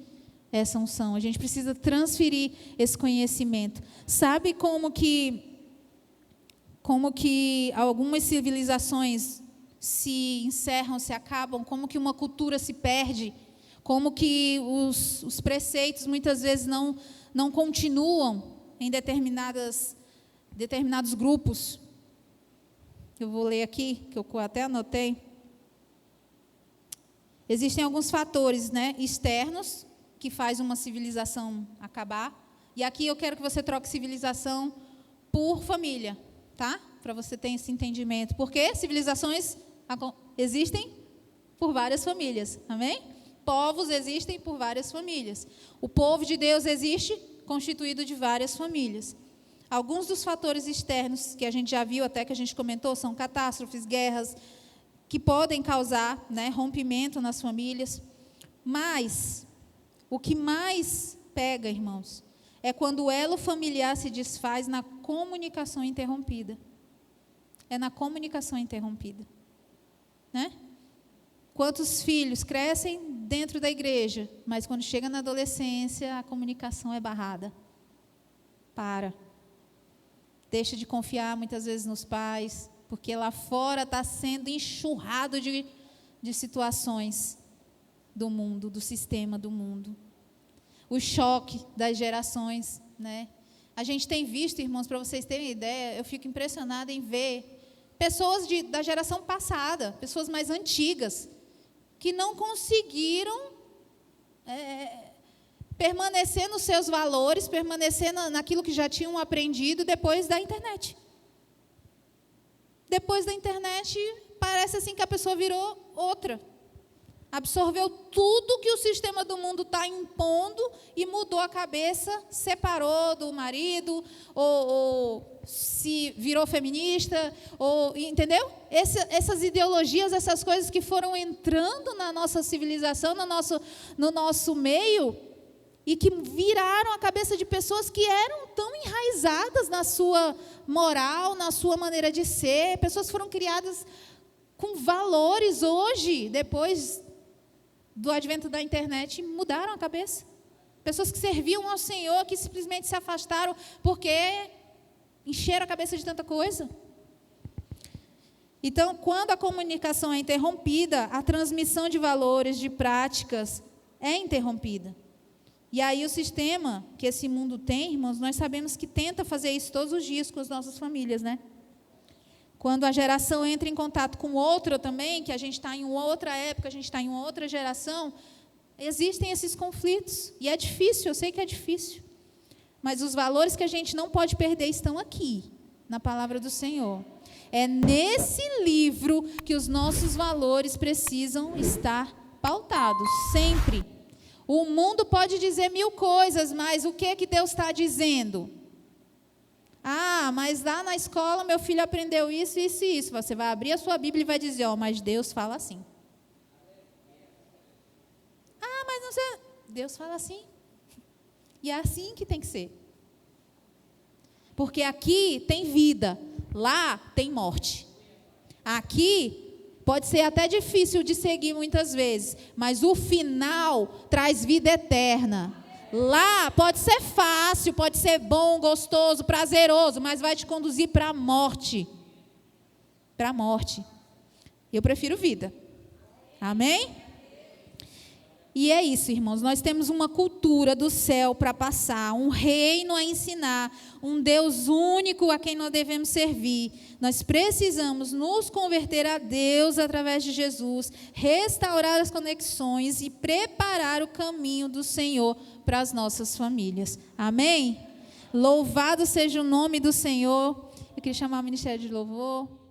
essa unção, a gente precisa transferir esse conhecimento. Sabe como que algumas civilizações se encerram, se acabam, como que uma cultura se perde, como que os preceitos muitas vezes não continuam em determinados grupos. Eu vou ler aqui, que eu até anotei. Existem alguns fatores, externos, que faz uma civilização acabar. E aqui eu quero que você troque civilização por família, tá? Para você ter esse entendimento. Porque civilizações existem por várias famílias, amém? Povos existem por várias famílias. O povo de Deus existe constituído de várias famílias. Alguns dos fatores externos que a gente já viu, até que a gente comentou, são catástrofes, guerras, que podem causar rompimento nas famílias. Mas o que mais pega, irmãos, é quando o elo familiar se desfaz na comunicação interrompida. É na comunicação interrompida. Quantos filhos crescem dentro da igreja, mas quando chega na adolescência, a comunicação é barrada. Deixa de confiar muitas vezes nos pais, porque lá fora está sendo enxurrado de situações do mundo, do sistema do mundo. O choque das gerações, A gente tem visto, irmãos, para vocês terem ideia, eu fico impressionada em ver pessoas da geração passada, pessoas mais antigas, que não conseguiram permanecer nos seus valores, permanecer naquilo que já tinham aprendido depois da internet. Depois da internet, parece assim que a pessoa virou outra. Absorveu tudo que o sistema do mundo está impondo e mudou a cabeça, separou do marido, ou se virou feminista, entendeu? Essas ideologias, essas coisas que foram entrando na nossa civilização, no nosso meio, e que viraram a cabeça de pessoas que eram tão enraizadas na sua moral, na sua maneira de ser. Pessoas foram criadas com valores hoje, depois do advento da internet, mudaram a cabeça. Pessoas que serviam ao Senhor, que simplesmente se afastaram porque encheram a cabeça de tanta coisa. Então, quando a comunicação é interrompida, a transmissão de valores, de práticas, é interrompida. E aí o sistema que esse mundo tem, irmãos, nós sabemos que tenta fazer isso todos os dias com as nossas famílias, Quando a geração entra em contato com outra também, que a gente está em outra época, a gente está em outra geração, existem esses conflitos. E é difícil, eu sei que é difícil. Mas os valores que a gente não pode perder estão aqui, na palavra do Senhor. É nesse livro que os nossos valores precisam estar pautados, sempre. O mundo pode dizer 1000 coisas, mas o que Deus está dizendo? Mas lá na escola meu filho aprendeu isso, isso e isso. Você vai abrir a sua Bíblia e vai dizer, mas Deus fala assim. Mas não sei. Deus fala assim. E é assim que tem que ser. Porque aqui tem vida, lá tem morte. Aqui pode ser até difícil de seguir muitas vezes, mas o final traz vida eterna. Lá pode ser fácil, pode ser bom, gostoso, prazeroso, mas vai te conduzir para a morte. Para a morte. Eu prefiro vida. Amém? E é isso, irmãos, nós temos uma cultura do céu para passar, um reino a ensinar, um Deus único a quem nós devemos servir. Nós precisamos nos converter a Deus através de Jesus, restaurar as conexões e preparar o caminho do Senhor para as nossas famílias. Amém? Louvado seja o nome do Senhor. Eu queria chamar o Ministério de Louvor.